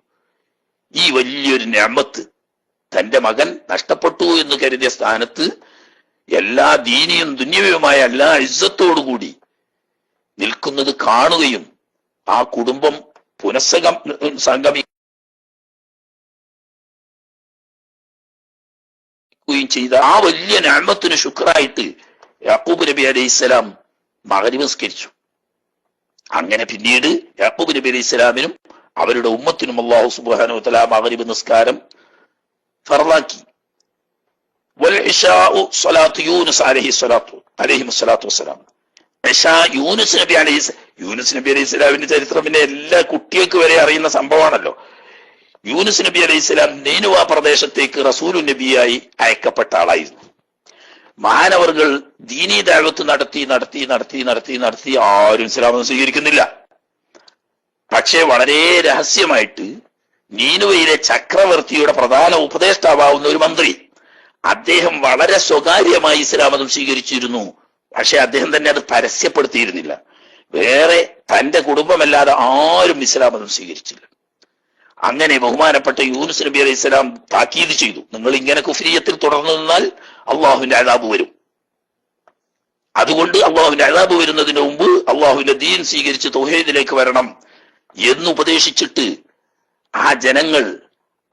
ഈ വലിയൊരു നിഅമത്ത് തന്റെ മകൻ നഷ്ടപ്പെട്ടു എന്ന് കരുതിയ സ്ഥാനത്ത് എല്ലാ ദീനിയും ദുന്യവുമായ എല്ലാ ഇസ്സത്തോടുകൂടി നിൽക്കുന്നത് കാണുകയും ആ കുടുംബം പുനഃസംഗമിക്കുകയും ചെയ്ത ആ വലിയ നിഅമത്തിന് ശുക്രായിട്ട് യാക്കൂബ് നബി അലൈഹി സ്വലാം മഗ്‌രിബ് നിസ്കരിച്ചു. അങ്ങനെ പിന്നീട് യാക്കൂബ് നബി അലൈഹി സ്വലാമിനും അവരുടെ ഉമ്മത്തിനും അല്ലാഹു സുബ്ഹാനഹു വ തആല മഗ്‌രിബ് നിസ്കാരം ഫർളാക്കി. വൽ ഇശാഉ സ്വലാത്തു യൂനുസ് അലൈഹിസ്സലാത്തു വസ്സലാം. ഇശാ യൂനുസ് നബി അലൈഹി സ്വലാമിന്റെ ചരിത്രം പിന്നെ എല്ലാ കുട്ടികൾക്ക് വരെ അറിയുന്ന സംഭവമാണല്ലോ. യൂനുസ് നബി അലൈഹി സ്വലാം നീനുവ പ്രദേശത്തേക്ക് റസൂലു നബിയായി അയക്കപ്പെട്ട ആളായിരുന്നു. മഹാനവർകൾ ദീനീ ദഅവത്ത് നടത്തി ആരും ഇസ്ലാം സ്വീകരിക്കുന്നില്ല. പക്ഷേ വളരെ രഹസ്യമായിട്ട് നീനുവയിലെ ചക്രവർത്തിയുടെ പ്രധാന ഉപദേഷ്ടാവാവുന്ന ഒരു മന്ത്രി, അദ്ദേഹം വളരെ സ്വകാര്യമായി ഇസ്ലാം മതം സ്വീകരിച്ചിരുന്നു. പക്ഷെ അദ്ദേഹം തന്നെ അത് പരസ്യപ്പെടുത്തിയിരുന്നില്ല. വേറെ തന്റെ കുടുംബമല്ലാതെ ആരും ഇസ്ലാം മതം സ്വീകരിച്ചില്ല. അങ്ങനെ ബഹുമാനപ്പെട്ട യൂനുസ് നബി അലൈഹി സ്വലാം താക്കീത് ചെയ്തു, നിങ്ങൾ ഇങ്ങനെ കുഫ്രിയത്തിൽ തുടർന്നു നിന്നാൽ അള്ളാഹുവിന്റെ അദാബ് വരും. അതുകൊണ്ട് അള്ളാഹുവിന്റെ അദാബ് വരുന്നതിന് മുമ്പ് അള്ളാഹുവിന്റെ ദീൻ സ്വീകരിച്ച് തൗഹീദിലേക്ക് വരണം എന്ന് ഉപദേശിച്ചിട്ട് ആ ജനങ്ങൾ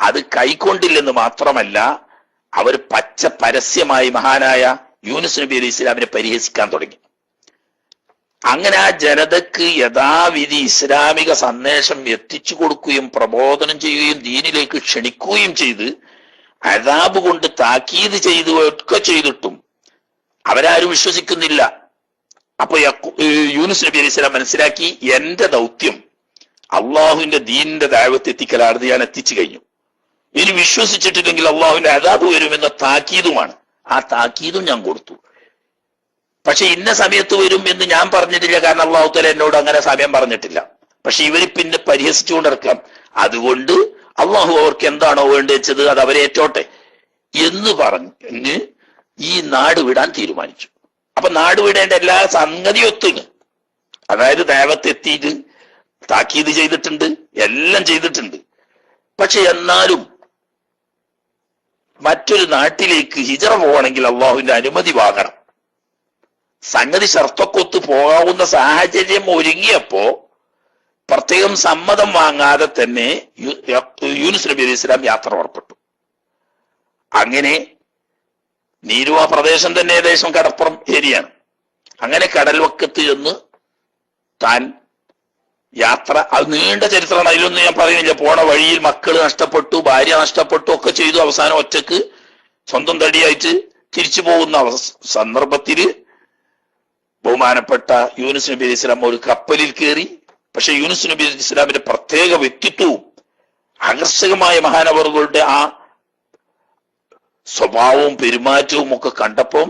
അത് കൈക്കൊണ്ടില്ലെന്ന് മാത്രമല്ല, അവർ പരസ്യമായി മഹാനായ യൂനുസ് നബി അലൈഹി ഇസ്ലാമിനെ പരിഹസിക്കാൻ തുടങ്ങി. അങ്ങനെ ആ ജനതക്ക് യഥാവിധി ഇസ്ലാമിക സന്ദേശം എത്തിച്ചു കൊടുക്കുകയും പ്രബോധനം ചെയ്യുകയും ദീനിലേക്ക് ക്ഷണിക്കുകയും ചെയ്ത് അദാബ് കൊണ്ട് താക്കീത് ഒക്കെ ചെയ്തിട്ടും അവരാരും വിശ്വസിക്കുന്നില്ല. അപ്പൊ യൂനുസ് നബി അലൈഹി സ്വലാം മനസ്സിലാക്കി, എന്റെ ദൗത്യം അള്ളാഹുവിന്റെ ദീനിന്റെ ദഅവത്ത് എത്തിക്കലാണെന്ന് ഞാൻ എത്തിച്ചു കഴിഞ്ഞു. ഇനി വിശ്വസിച്ചിട്ടില്ലെങ്കിൽ അള്ളാഹുവിന്റെ അദാബ് വരുമെന്ന താക്കീതുമാണ്. ആ താക്കീതും ഞാൻ കൊടുത്തു. പക്ഷെ ഇന്ന സമയത്ത് വരും എന്ന് ഞാൻ പറഞ്ഞിട്ടില്ല, കാരണം അള്ളാഹു തആല എന്നോട് അങ്ങനെ സമയം പറഞ്ഞിട്ടില്ല. പക്ഷെ ഇവര് പിന്നെ പരിഹസിച്ചുകൊണ്ടിരിക്കാം. അതുകൊണ്ട് അള്ളാഹു അവർക്ക് എന്താണോ വേണ്ടി വെച്ചത് അത് അവരെ ഏറ്റോട്ടെ എന്ന് പറഞ്ഞ് ഈ നാട് വിടാൻ തീരുമാനിച്ചു. അപ്പൊ നാട് വിടേണ്ട എല്ലാ സംഗതിയും ഒത്തുന്നു. അതായത് ദേവത്തെത്തിയിട്ട് താക്കീത് ചെയ്തിട്ടുണ്ട്, എല്ലാം ചെയ്തിട്ടുണ്ട്. പക്ഷെ എന്നാലും മറ്റൊരു നാട്ടിലേക്ക് ഹിജറ പോകണമെങ്കിൽ അള്ളാഹുവിന്റെ അനുമതി വാങ്ങണം. സംഗതി ഷർത്തൊക്കൊത്ത് പോകാവുന്ന സാഹചര്യം ഒരുങ്ങിയപ്പോ പ്രത്യേകം സമ്മതം വാങ്ങാതെ തന്നെ യൂനുസ് നബി അലൈഹി സ്വലാം യാത്ര പുറപ്പെട്ടു. അങ്ങനെ നീരുവ പ്രദേശം തന്നെ ഏകദേശം കടപ്പുറം ഏരിയയാണ്. അങ്ങനെ കടൽവക്കത്ത് ചെന്ന് താൻ യാത്ര, അത് നീണ്ട ചരിത്രമാണ്, അതിലൊന്നും ഞാൻ പറയുന്നില്ല. പോണ വഴിയിൽ മക്കള് നഷ്ടപ്പെട്ടു, ഭാര്യ നഷ്ടപ്പെട്ടു, ഒക്കെ ചെയ്തു. അവസാനം ഒറ്റക്ക് സ്വന്തം തടിയായിട്ട് തിരിച്ചു പോകുന്ന സന്ദർഭത്തില് ബഹുമാനപ്പെട്ട യൂനുസ് നബി അലൈഹി സ്വലാം ഒരു കപ്പലിൽ കയറി. പക്ഷെ യൂനുസ് നബി അലൈഹി സ്വലാമിന്റെ പ്രത്യേക വ്യക്തിത്വവും ആകർഷകമായ മഹാനവറുകളുടെ ആ സ്വഭാവവും പെരുമാറ്റവും ഒക്കെ കണ്ടപ്പം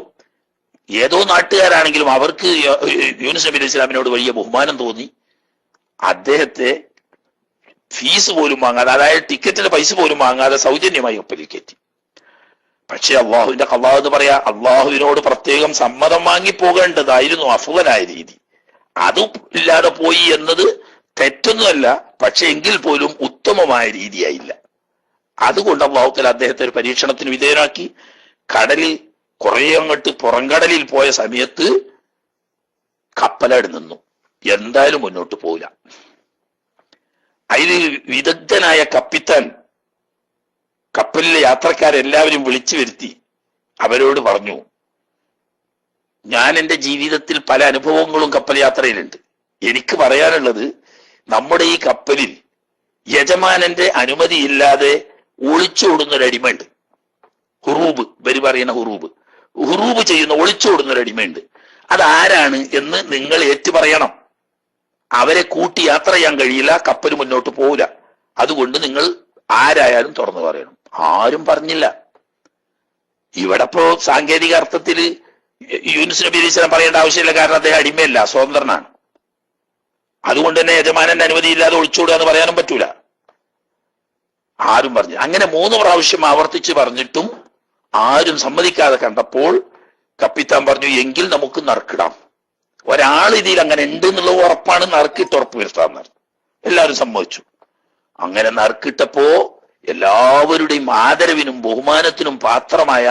ഏതോ നാട്ടുകാരാണെങ്കിലും അവർക്ക് യൂനുസ് നബി അലൈഹി സ്വലാമിനോട് വലിയ ബഹുമാനം തോന്നി. അദ്ദേഹത്തെ ഫീസ് പോലും വാങ്ങാതെ, അതായത് ടിക്കറ്റിന്റെ പൈസ പോലും വാങ്ങാതെ സൗജന്യമായി കപ്പലിൽ കയറ്റി. പക്ഷെ അള്ളാഹുവിന്റെ ഖളാ എന്ന് പറയാ, അള്ളാഹുവിനോട് പ്രത്യേകം സമ്മതം വാങ്ങി പോകേണ്ടതായിരുന്നു അഫ്ളലായ രീതി. അതും ഇല്ലാതെ പോയി എന്നത് തെറ്റൊന്നുമല്ല, പക്ഷെ എങ്കിൽ പോലും ഉത്തമമായ രീതിയായില്ല. അതുകൊണ്ട് അള്ളാഹു തആല അദ്ദേഹത്തെ ഒരു പരീക്ഷണത്തിന് വിധേയനാക്കി. കടലിൽ കുറെ അങ്ങോട്ട് പുറംകടലിൽ പോയ സമയത്ത് കപ്പലട് നിന്നു. എന്തായാലും മുന്നോട്ട് പോവില്ല. അതിൽ വിദഗ്ധനായ കപ്പിത്താൻ കപ്പലിലെ യാത്രക്കാരെല്ലാവരും വിളിച്ചു വരുത്തി അവരോട് പറഞ്ഞു, ഞാൻ എൻ്റെ ജീവിതത്തിൽ പല അനുഭവങ്ങളും കപ്പൽ യാത്രയിലുണ്ട്. എനിക്ക് പറയാനുള്ളത്, നമ്മുടെ ഈ കപ്പലിൽ യജമാനന്റെ അനുമതിയില്ലാതെ ഒളിച്ചോടുന്നൊരടിമയുണ്ട്. ഹുറൂബ്, ഇവര് പറയുന്ന ഹുറൂബ് ചെയ്യുന്ന ഒളിച്ചോടുന്നൊരടിമയുണ്ട്. അതാരാണ് എന്ന് നിങ്ങൾ ഏറ്റു പറയണം. അവരെ കൂട്ടി യാത്ര ചെയ്യാൻ കഴിയില്ല, കപ്പൽ മുന്നോട്ട് പോവില്ല. അതുകൊണ്ട് നിങ്ങൾ ആരായാലും തുറന്നു പറയണം. ആരും പറഞ്ഞില്ല. ഇവിടെ ഇപ്പോ സാങ്കേതിക അർത്ഥത്തിൽ യൂനുസ് നബി അലൈഹി സ്വലാം പറയേണ്ട ആവശ്യമില്ല, കാരണം അദ്ദേഹം അടിമയല്ല, സ്വതന്ത്രനാണ്. അതുകൊണ്ട് തന്നെ യജമാനന്റെ അനുമതിയില്ലാതെ ഒളിച്ചോടുക എന്ന് പറയാനും പറ്റൂല. ആരും പറഞ്ഞു. അങ്ങനെ 3 പ്രാവശ്യം ആവർത്തിച്ച് പറഞ്ഞിട്ടും ആരും സമ്മതിക്കാതെ കണ്ടപ്പോൾ കപ്പിത്താൻ പറഞ്ഞു, എങ്കിൽ നമുക്ക് നറുക്കിടാം. ഒരാൾ ഇതിൽ അങ്ങനെ ഉണ്ട് എന്നുള്ള ഉറപ്പാണ്, നറുക്കിട്ട് ഉറപ്പ് വരുത്താന്ന്. എല്ലാവരും സമ്മതിച്ചു. അങ്ങനെ നറുക്കിട്ടപ്പോ എല്ലാവരുടെയും ആദരവിനും ബഹുമാനത്തിനും പാത്രമായ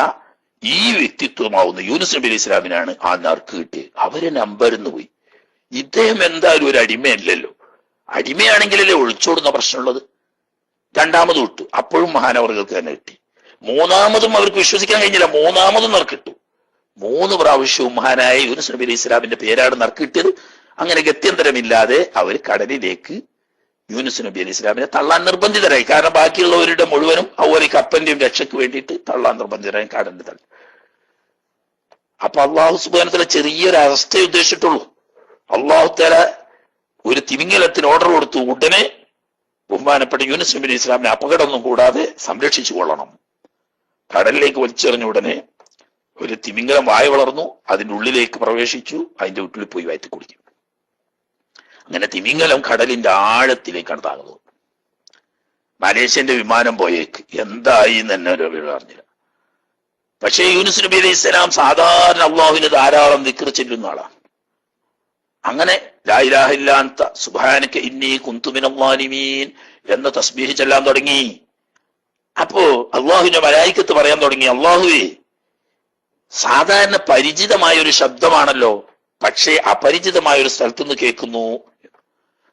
ഈ വ്യക്തിത്വമാവുന്ന യൂനുസ് നബി അലൈഹി സ്വലാമിനാണ് ആ നറുക്ക് കിട്ടിയത്. അവരെ നമ്പരുന്ന് പോയി. ഇദ്ദേഹം എന്തായാലും ഒരു അടിമയല്ലല്ലോ, അടിമയാണെങ്കിലല്ലേ ഒളിച്ചോടുന്ന പ്രശ്നമുള്ളത്. രണ്ടാമത് വിട്ടു, അപ്പോഴും മഹാനവറുകൾക്ക് തന്നെ കിട്ടി. മൂന്നാമതും അവർക്ക് വിശ്വസിക്കാൻ കഴിഞ്ഞില്ല, മൂന്നാമതും നറുക്കിട്ടു. 3 പ്രാവശ്യവും മഹാനായ യൂനുസ് നബി അലൈഹി സ്വലാമിന്റെ പേരാണ് നറുക്കിട്ടത്. അങ്ങനെ ഗത്യന്തരമില്ലാതെ അവർ കടലിലേക്ക് യൂനുസ് നബി അലൈഹി സ്വലാമിനെ തള്ളാൻ നിർബന്ധിതരായി. കാരണം ബാക്കിയുള്ളവരുടെ മുഴുവനും അതുപോലെ കപ്പലിന്റെയും രക്ഷയ്ക്ക് വേണ്ടിയിട്ട് തള്ളാൻ നിർബന്ധിതരായി കടലിൽ തള്ളി. അപ്പൊ അള്ളാഹു സുബ്ഹാനഹു വ തആല ചെറിയൊരു അവസ്ഥയെ ഉദ്ദേശിച്ചിട്ടുള്ളൂ. അള്ളാഹു തആല ഒരു തിമിംഗലത്തിന് ഓർഡർ കൊടുത്തു, ഉടനെ ബഹുമാനപ്പെട്ട യൂനുസ് നബി അലൈഹി സ്വലാമിനെ അപകടമൊന്നും കൂടാതെ സംരക്ഷിച്ചു കൊള്ളണം. കടലിലേക്ക് വലിച്ചെറിഞ്ഞ ഉടനെ ഒരു തിമിംഗലം വായ വളർന്നു, അതിൻ്റെ ഉള്ളിലേക്ക് പ്രവേശിച്ചു, അതിന്റെ ഉള്ളിൽ പോയി വയറ്റി കുടിക്കും. അങ്ങനെ തിമിംഗലം കടലിന്റെ ആഴത്തിലേക്കാണ് താങ്ങുന്നത്. മലേഷ്യന്റെ വിമാനം പോയേക്ക് എന്തായി എന്ന് തന്നെ അറിഞ്ഞില്ല. പക്ഷേ യൂനുസ് നബി അലൈഹി സ്വലാം സാധാരണ അള്ളാഹുവിന് ധാരാളം ദിക്ർ ചെല്ലുന്ന ആളാണ്. അങ്ങനെ ലാ ഇലാഹ ഇല്ലാ അൻത സുബ്ഹാനക ഇന്നി കുന്തു മിനൽ ളാലിമീൻ എന്ന തസ്ബീഹ് ചെല്ലാൻ തുടങ്ങി. അപ്പോ അള്ളാഹുവിന്റെ മലായികത്ത് പറയാൻ തുടങ്ങി, അള്ളാഹുവേ, സാധാരണ പരിചിതമായ ഒരു ശബ്ദമാണല്ലോ, പക്ഷേ അപരിചിതമായ ഒരു സ്ഥലത്തു നിന്ന് കേൾക്കുന്നു.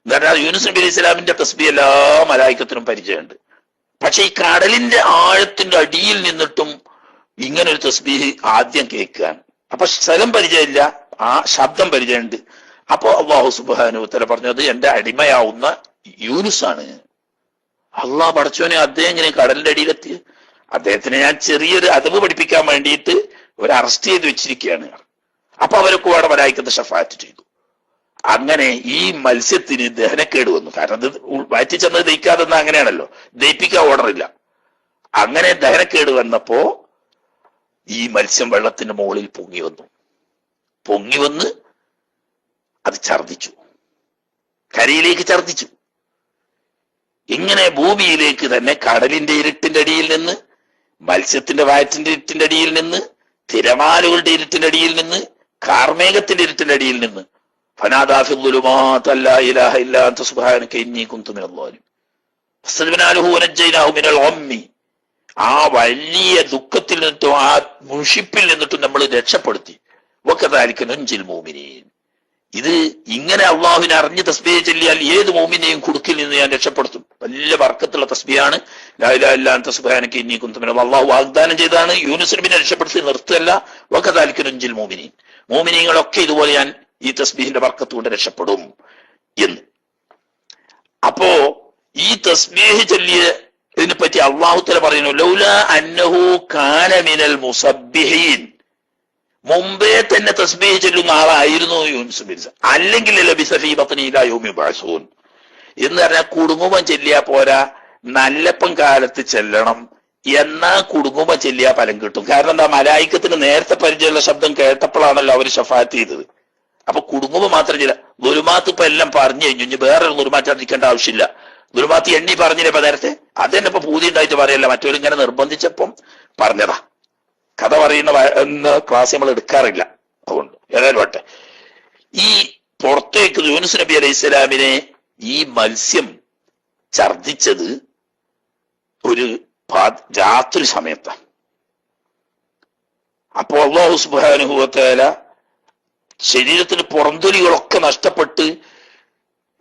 എന്നാൽ യൂനുസ് നബി അലൈഹി സ്വലാമിന്റെ തസ്ബീഹ് എല്ലാ മലായികത്തിനും പരിചയമുണ്ട്. പക്ഷെ ഈ കടലിന്റെ ആഴത്തിന്റെ അടിയിൽ നിന്നിട്ടും ഇങ്ങനെ ഒരു തസ്ബീഹ് ആദ്യം കേൾക്കാൻ, അപ്പൊ സ്ഥലം പരിചയമില്ല, ആ ശബ്ദം പരിചയമുണ്ട്. അപ്പോ അല്ലാഹു സുബ്ഹാനഹു വ തആല പറഞ്ഞത് എന്റെ അടിമയാവുന്ന യൂനുസാണ്. അള്ളാഹ് പടച്ചോനെ, അദ്ദേഹം ഇങ്ങനെ കടലിന്റെ അടിയിലെത്തി. അദ്ദേഹത്തിനെ ഞാൻ ചെറിയൊരു അദബ് പഠിപ്പിക്കാൻ വേണ്ടിയിട്ട് ഒരു അറസ്റ്റ് ചെയ്ത് വെച്ചിരിക്കുകയാണ്. അപ്പൊ അവരൊക്കെ അവിടെ മലായികത്ത് ശഫാഅത്ത് ചെയ്തു. അങ്ങനെ ഈ മത്സ്യത്തിന് ദഹനക്കേട് വന്നു. കാരണം ഇത് വയറ്റി ചെന്നത് ദഹിക്കാതെന്ന അങ്ങനെയാണല്ലോ, ദഹിപ്പിക്കാൻ ഓർഡറില്ല. അങ്ങനെ ദഹനക്കേട് വന്നപ്പോ ഈ മത്സ്യം വെള്ളത്തിന്റെ മുകളിൽ പൊങ്ങി വന്ന് അത് ഛർദിച്ചു, കരയിലേക്ക് ഛർദിച്ചു. ഇങ്ങനെ ഭൂമിയിലേക്ക് തന്നെ കടലിന്റെ ഇരുട്ടിന്റെ അടിയിൽ നിന്ന്, മത്സ്യത്തിന്റെ വയറ്റിന്റെ ഇരുട്ടിന്റെ അടിയിൽ നിന്ന്, തിരമാലകളുടെ ഇരുട്ടിന്റെ അടിയിൽ നിന്ന്, കാർമേഘത്തിന്റെ ഇരുട്ടിന്റെ അടിയിൽ നിന്ന് ആ വലിയ ദുഃഖത്തിൽ നിന്നിട്ടും ആ മുഷിപ്പിൽ നിന്നിട്ടും നമ്മൾ രക്ഷപ്പെടുത്തി. ഇത് ഇങ്ങനെ അള്ളാഹുവിനെ അറിഞ്ഞ് തസ്ബീഹ് ചൊല്ലിയാൽ ഏത് മോമിനെയും കുടുക്കിൽ നിന്ന് ഞാൻ രക്ഷപ്പെടുത്തും. വലിയ ബർക്കത്തുള്ള തസ്ബീഹാണ് ലാ ഇലാഹ ഇല്ലാ അൻത സുബ്ഹാനക ഇന്നി കുന്തു മിനൽ അള്ളാഹു വാഗ്ദാനം ചെയ്താണ്. യൂനുസ് നബിയെ രക്ഷപ്പെടുത്തി നിർത്തല്ല. വകദാലിക നുൻജിൽ മുഅ്മിനീൻ, മോമിനീങ്ങളൊക്കെ ഇതുപോലെ ഞാൻ ഈ തസ്ബീഹിന്റെ ബർക്കത്ത് കൊണ്ട് രക്ഷപ്പെടും എന്ന്. അപ്പോ ഈ തസ്ബീഹ് ചൊല്ലിയതിനെ പറ്റി അള്ളാഹു തആല പറയുന്നു, ലൗലാ അന്നഹു കാന മിനൽ മുസബ്ബിഹീൻ, മുമ്പേ തന്നെ തസ്ബീഹ് ചൊല്ലുന്ന ആളായിരുന്നു യൂനുസ് നബി, അല്ലെങ്കിൽ ലബിസ ഫീ ബത്നിഹി ഇലാ യൗമി യുബ്അസൂൻ എന്ന് പറഞ്ഞാൽ കുടുങ്ങുമ്പം ചെല്ലിയാ പോരാ, നല്ലപ്പം കാലത്ത് ചെല്ലണം. എന്നാ കുടുങ്ങുമ്പം ചെല്ലിയാ ഫലം കിട്ടും. കാരണം എന്താ, മലായിക്കത്തിന് നേരത്തെ പരിചയമുള്ള ശബ്ദം കേട്ടപ്പോഴാണല്ലോ അവർ ശഫാഅത്ത് ചെയ്തത്. അപ്പൊ കുടുങ്ങുമ്പോ മാത്രം ചില ദുൽമാത്ത് ഇപ്പൊ എല്ലാം പറഞ്ഞു കഴിഞ്ഞു, ഇനി വേറൊരു ദുൽമാറ്റാതിരിക്കേണ്ട ആവശ്യമില്ല. ദുൽമാത്ത് എണ്ണി പറഞ്ഞില്ലേ ഇപ്പൊ നേരത്തെ, അത് തന്നെ ഇപ്പൊ പൂതി ഉണ്ടായിട്ട് പറയല്ല, മറ്റവരിങ്ങനെ നിർബന്ധിച്ചപ്പം പറഞ്ഞതാ. കഥ പറയുന്ന ക്ലാസ് നമ്മൾ എടുക്കാറില്ല, അതുകൊണ്ട് ഏതായാലും വട്ടെ. ഈ പുറത്തേക്ക് യൂനുസ് നബി അലൈഹി സ്വലാമിനെ ഈ മത്സ്യം ഛർദിച്ചത് ഒരു രാത്രി സമയത്താണ്. അപ്പോ അല്ലാഹു സുബ്ഹാനഹു വ തആല ശരീരത്തിന് പുറന്തൊലികളൊക്കെ നഷ്ടപ്പെട്ട്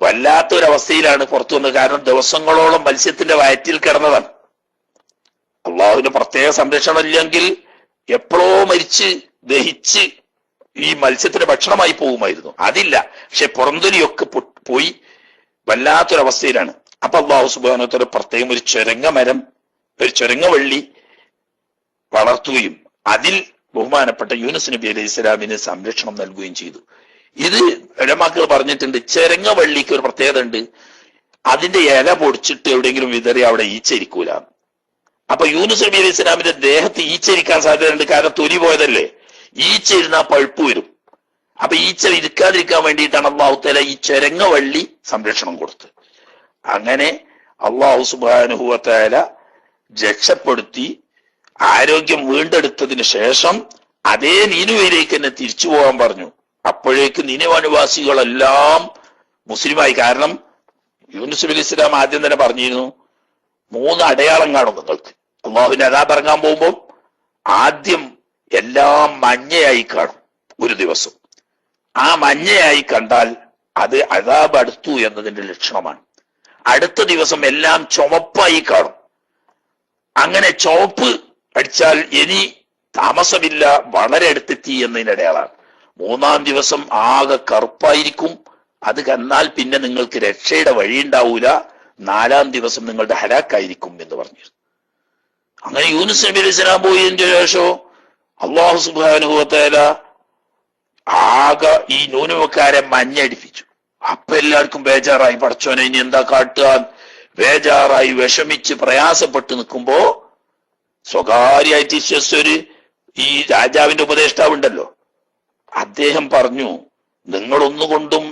വല്ലാത്തൊരവസ്ഥയിലാണ് പുറത്തു വന്നത്. കാരണം ദിവസങ്ങളോളം മത്സ്യത്തിന്റെ വയറ്റിൽ കിടന്നതാണ്. അള്ളാഹുവിന്റെ പ്രത്യേക സംരക്ഷണം ഇല്ലെങ്കിൽ എപ്പോഴോ മരിച്ച് ദഹിച്ച് ഈ മത്സ്യത്തിന്റെ ഭക്ഷണമായി പോകുമായിരുന്നു. അതില്ല, പക്ഷെ പുറന്തൊലിയൊക്കെ പോയി വല്ലാത്തൊരവസ്ഥയിലാണ്. അപ്പൊ അല്ലാഹു സുബ്ഹാനഹു വ തആല പ്രത്യേകം ഒരു ചുരങ്ങവള്ളി വളർത്തുകയും അതിൽ ബഹുമാനപ്പെട്ട യൂനുസ് നബി അലൈഹി സ്വലാമിന് സംരക്ഷണം നൽകുകയും ചെയ്തു. ഇത് ഉലമാക്കൾ പറഞ്ഞിട്ടുണ്ട്, ചുരങ്ങവള്ളിക്ക് ഒരു പ്രത്യേകത ഉണ്ട്, അതിന്റെ ഇല പൊടിച്ചിട്ട് എവിടെയെങ്കിലും വിതറി അവിടെ ഈച്ചരിക്കൂല. അപ്പൊ യൂനുസ് നബി അലൈഹി സ്വലാമിന്റെ ദേഹത്ത് ഈച്ചരിക്കാൻ സാധ്യതയുണ്ട്, കാരണം തൊലി പോയതല്ലേ. ഈച്ച ഇരുന്നാൽ പഴുപ്പ് വരും. അപ്പൊ ഈച്ച ഇരിക്കാതിരിക്കാൻ വേണ്ടിയിട്ടാണ് അല്ലാഹു തആല ഈ ചുരങ്ങവള്ളി സംരക്ഷണം കൊടുത്തത്. അങ്ങനെ അല്ലാഹു സുബ്ഹാനഹു വ തആല രക്ഷപ്പെടുത്തി ആരോഗ്യം വീണ്ടെടുത്തതിന് ശേഷം അതേ നീനുവയിലേക്ക് തന്നെ തിരിച്ചു പോകാൻ പറഞ്ഞു. അപ്പോഴേക്ക് നീനുവ നിവാസികളെല്ലാം മുസ്ലിമായി. കാരണം യൂനുസ് നബി അലൈഹി സ്വലാം ആദ്യം തന്നെ പറഞ്ഞിരുന്നു, 3 അടയാളം കാണും നിങ്ങൾക്ക്. അള്ളാഹുവിന്റെ അദാബ് ഇറങ്ങാൻ പോകുമ്പോൾ ആദ്യം എല്ലാം മഞ്ഞയായി കാണും ഒരു ദിവസം. ആ മഞ്ഞയായി കണ്ടാൽ അത് അദാബ് അടുത്തു എന്നതിന്റെ ലക്ഷണമാണ്. അടുത്ത ദിവസം എല്ലാം ചുമപ്പായി കാണും. അങ്ങനെ ചുവപ്പ് അടിച്ചാൽ ഇനി താമസമില്ല, വളരെ അടുത്തെത്തി എന്നതിന്റെ അടയാളാണ്. 3-ാം ദിവസം ആകെ കറുപ്പായിരിക്കും. അത് കണ്ടാൽ പിന്നെ നിങ്ങൾക്ക് രക്ഷയുടെ വഴിയുണ്ടാവൂല. 4-ാം ദിവസം നിങ്ങളുടെ ഹലാക്കായിരിക്കും എന്ന് പറഞ്ഞു. അങ്ങനെ യൂനുസ് നബി അലൈഹി സ്വലാം പോയതിന്റെ ശേഷം അല്ലാഹു സുബ്ഹാനഹു വ തആല ആകെ ഈ നൂനുവക്കാരെ മഞ്ഞടിപ്പിച്ചു. അപ്പൊ എല്ലാവർക്കും ബേജാറായി, പടച്ചോനെ ഇനി എന്താ കാട്ടുക, ബേജാറായി വിഷമിച്ച് പ്രയാസപ്പെട്ട് നിൽക്കുമ്പോ സ്വകാര്യമായിട്ട് വിശ്വസിച്ചൊരു ഈ രാജാവിന്റെ ഉപദേഷ്ടാവുണ്ടല്ലോ, അദ്ദേഹം പറഞ്ഞു, നിങ്ങളൊന്നുകൊണ്ടും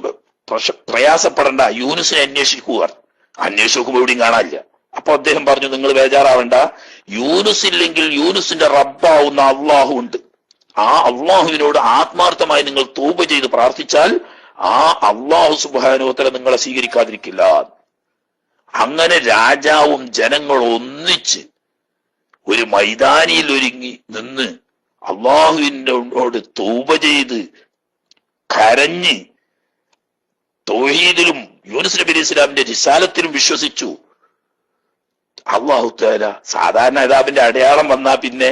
പ്രയാസപ്പെടണ്ട, യൂനുസിനെ അന്വേഷിക്കുക. അന്വേഷിച്ച് നോക്കുമ്പോൾ എവിടെയും കാണാനില്ല. അപ്പൊ അദ്ദേഹം പറഞ്ഞു, നിങ്ങൾ ബേജാറാവണ്ട, യൂനുസ് ഇല്ലെങ്കിൽ യൂനുസിന്റെ റബ്ബാവുന്ന അള്ളാഹു ഉണ്ട്. ആ അള്ളാഹുവിനോട് ആത്മാർത്ഥമായി നിങ്ങൾ തൗബ ചെയ്ത് പ്രാർത്ഥിച്ചാൽ ആ അള്ളാഹു സുബ്ഹാനഹു വ തആല നിങ്ങളെ സ്വീകരിക്കാതിരിക്കില്ല. അങ്ങനെ രാജാവും ജനങ്ങളും ഒന്നിച്ച് ഒരു മൈതാനിയിൽ ഒരുങ്ങി നിന്ന് അള്ളാഹുവിനോട് തൗബ ചെയ്ത് കരഞ്ഞ് തൗഹീദിലും യൂനുസ് നബി അലൈഹി സ്വലാമിന്റെ റിസാലത്തിലും വിശ്വസിച്ചു. അല്ലാഹു തആല സാധാരണ അദാബിന്റെ അടയാളം വന്നാൽ പിന്നെ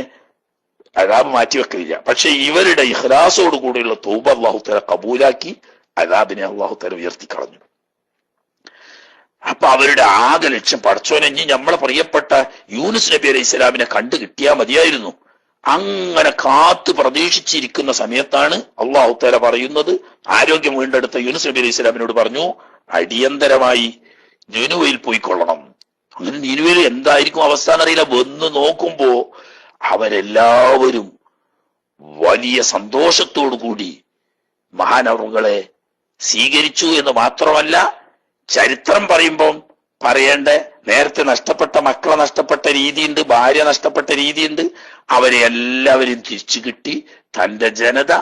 അദാബ് മാറ്റിവെക്കില്ല. പക്ഷെ ഇവരുടെ ഇഖ്ലാസോട് കൂടിയുള്ള തൗബ അല്ലാഹു തആല കബൂലാക്കി അദാബിനെ അല്ലാഹു തആല ഉയർത്തി കളഞ്ഞു. അപ്പൊ അവരുടെ ആകെ ലക്ഷ്യം, പടച്ചോനെ ഇനി നമ്മളെ പ്രിയപ്പെട്ട യൂനുസ് നബി അലൈഹി സ്വലാമിനെ കണ്ടു കിട്ടിയാൽ മതിയായിരുന്നു. അങ്ങനെ കാത്തു പ്രതീക്ഷിച്ചിരിക്കുന്ന സമയത്താണ് അല്ലാഹു തആല പറയുന്നത്, ആരോഗ്യം വീണ്ടെടുത്ത യൂനുസ് നബി അലൈഹി സ്വലാമിനോട് പറഞ്ഞു, അടിയന്തരമായി നിനുവയിൽ പോയിക്കൊള്ളണം. അങ്ങനെ നിനുവയിൽ എന്തായിരിക്കും അവസ്ഥ എന്നറിയില്ല. വന്ന് നോക്കുമ്പോ അവരെല്ലാവരും വലിയ സന്തോഷത്തോടു കൂടി മഹാനവറുകളെ സ്വീകരിച്ചു എന്ന് മാത്രമല്ല, ചരിത്രം പറയുമ്പം പറയേണ്ട, നേരത്തെ നഷ്ടപ്പെട്ട മക്കളെ നഷ്ടപ്പെട്ട രീതിയുണ്ട്, ഭാര്യ നഷ്ടപ്പെട്ട രീതിയുണ്ട്. അവരെ എല്ലാവരും തിരിച്ചു കിട്ടി. തന്റെ ജനത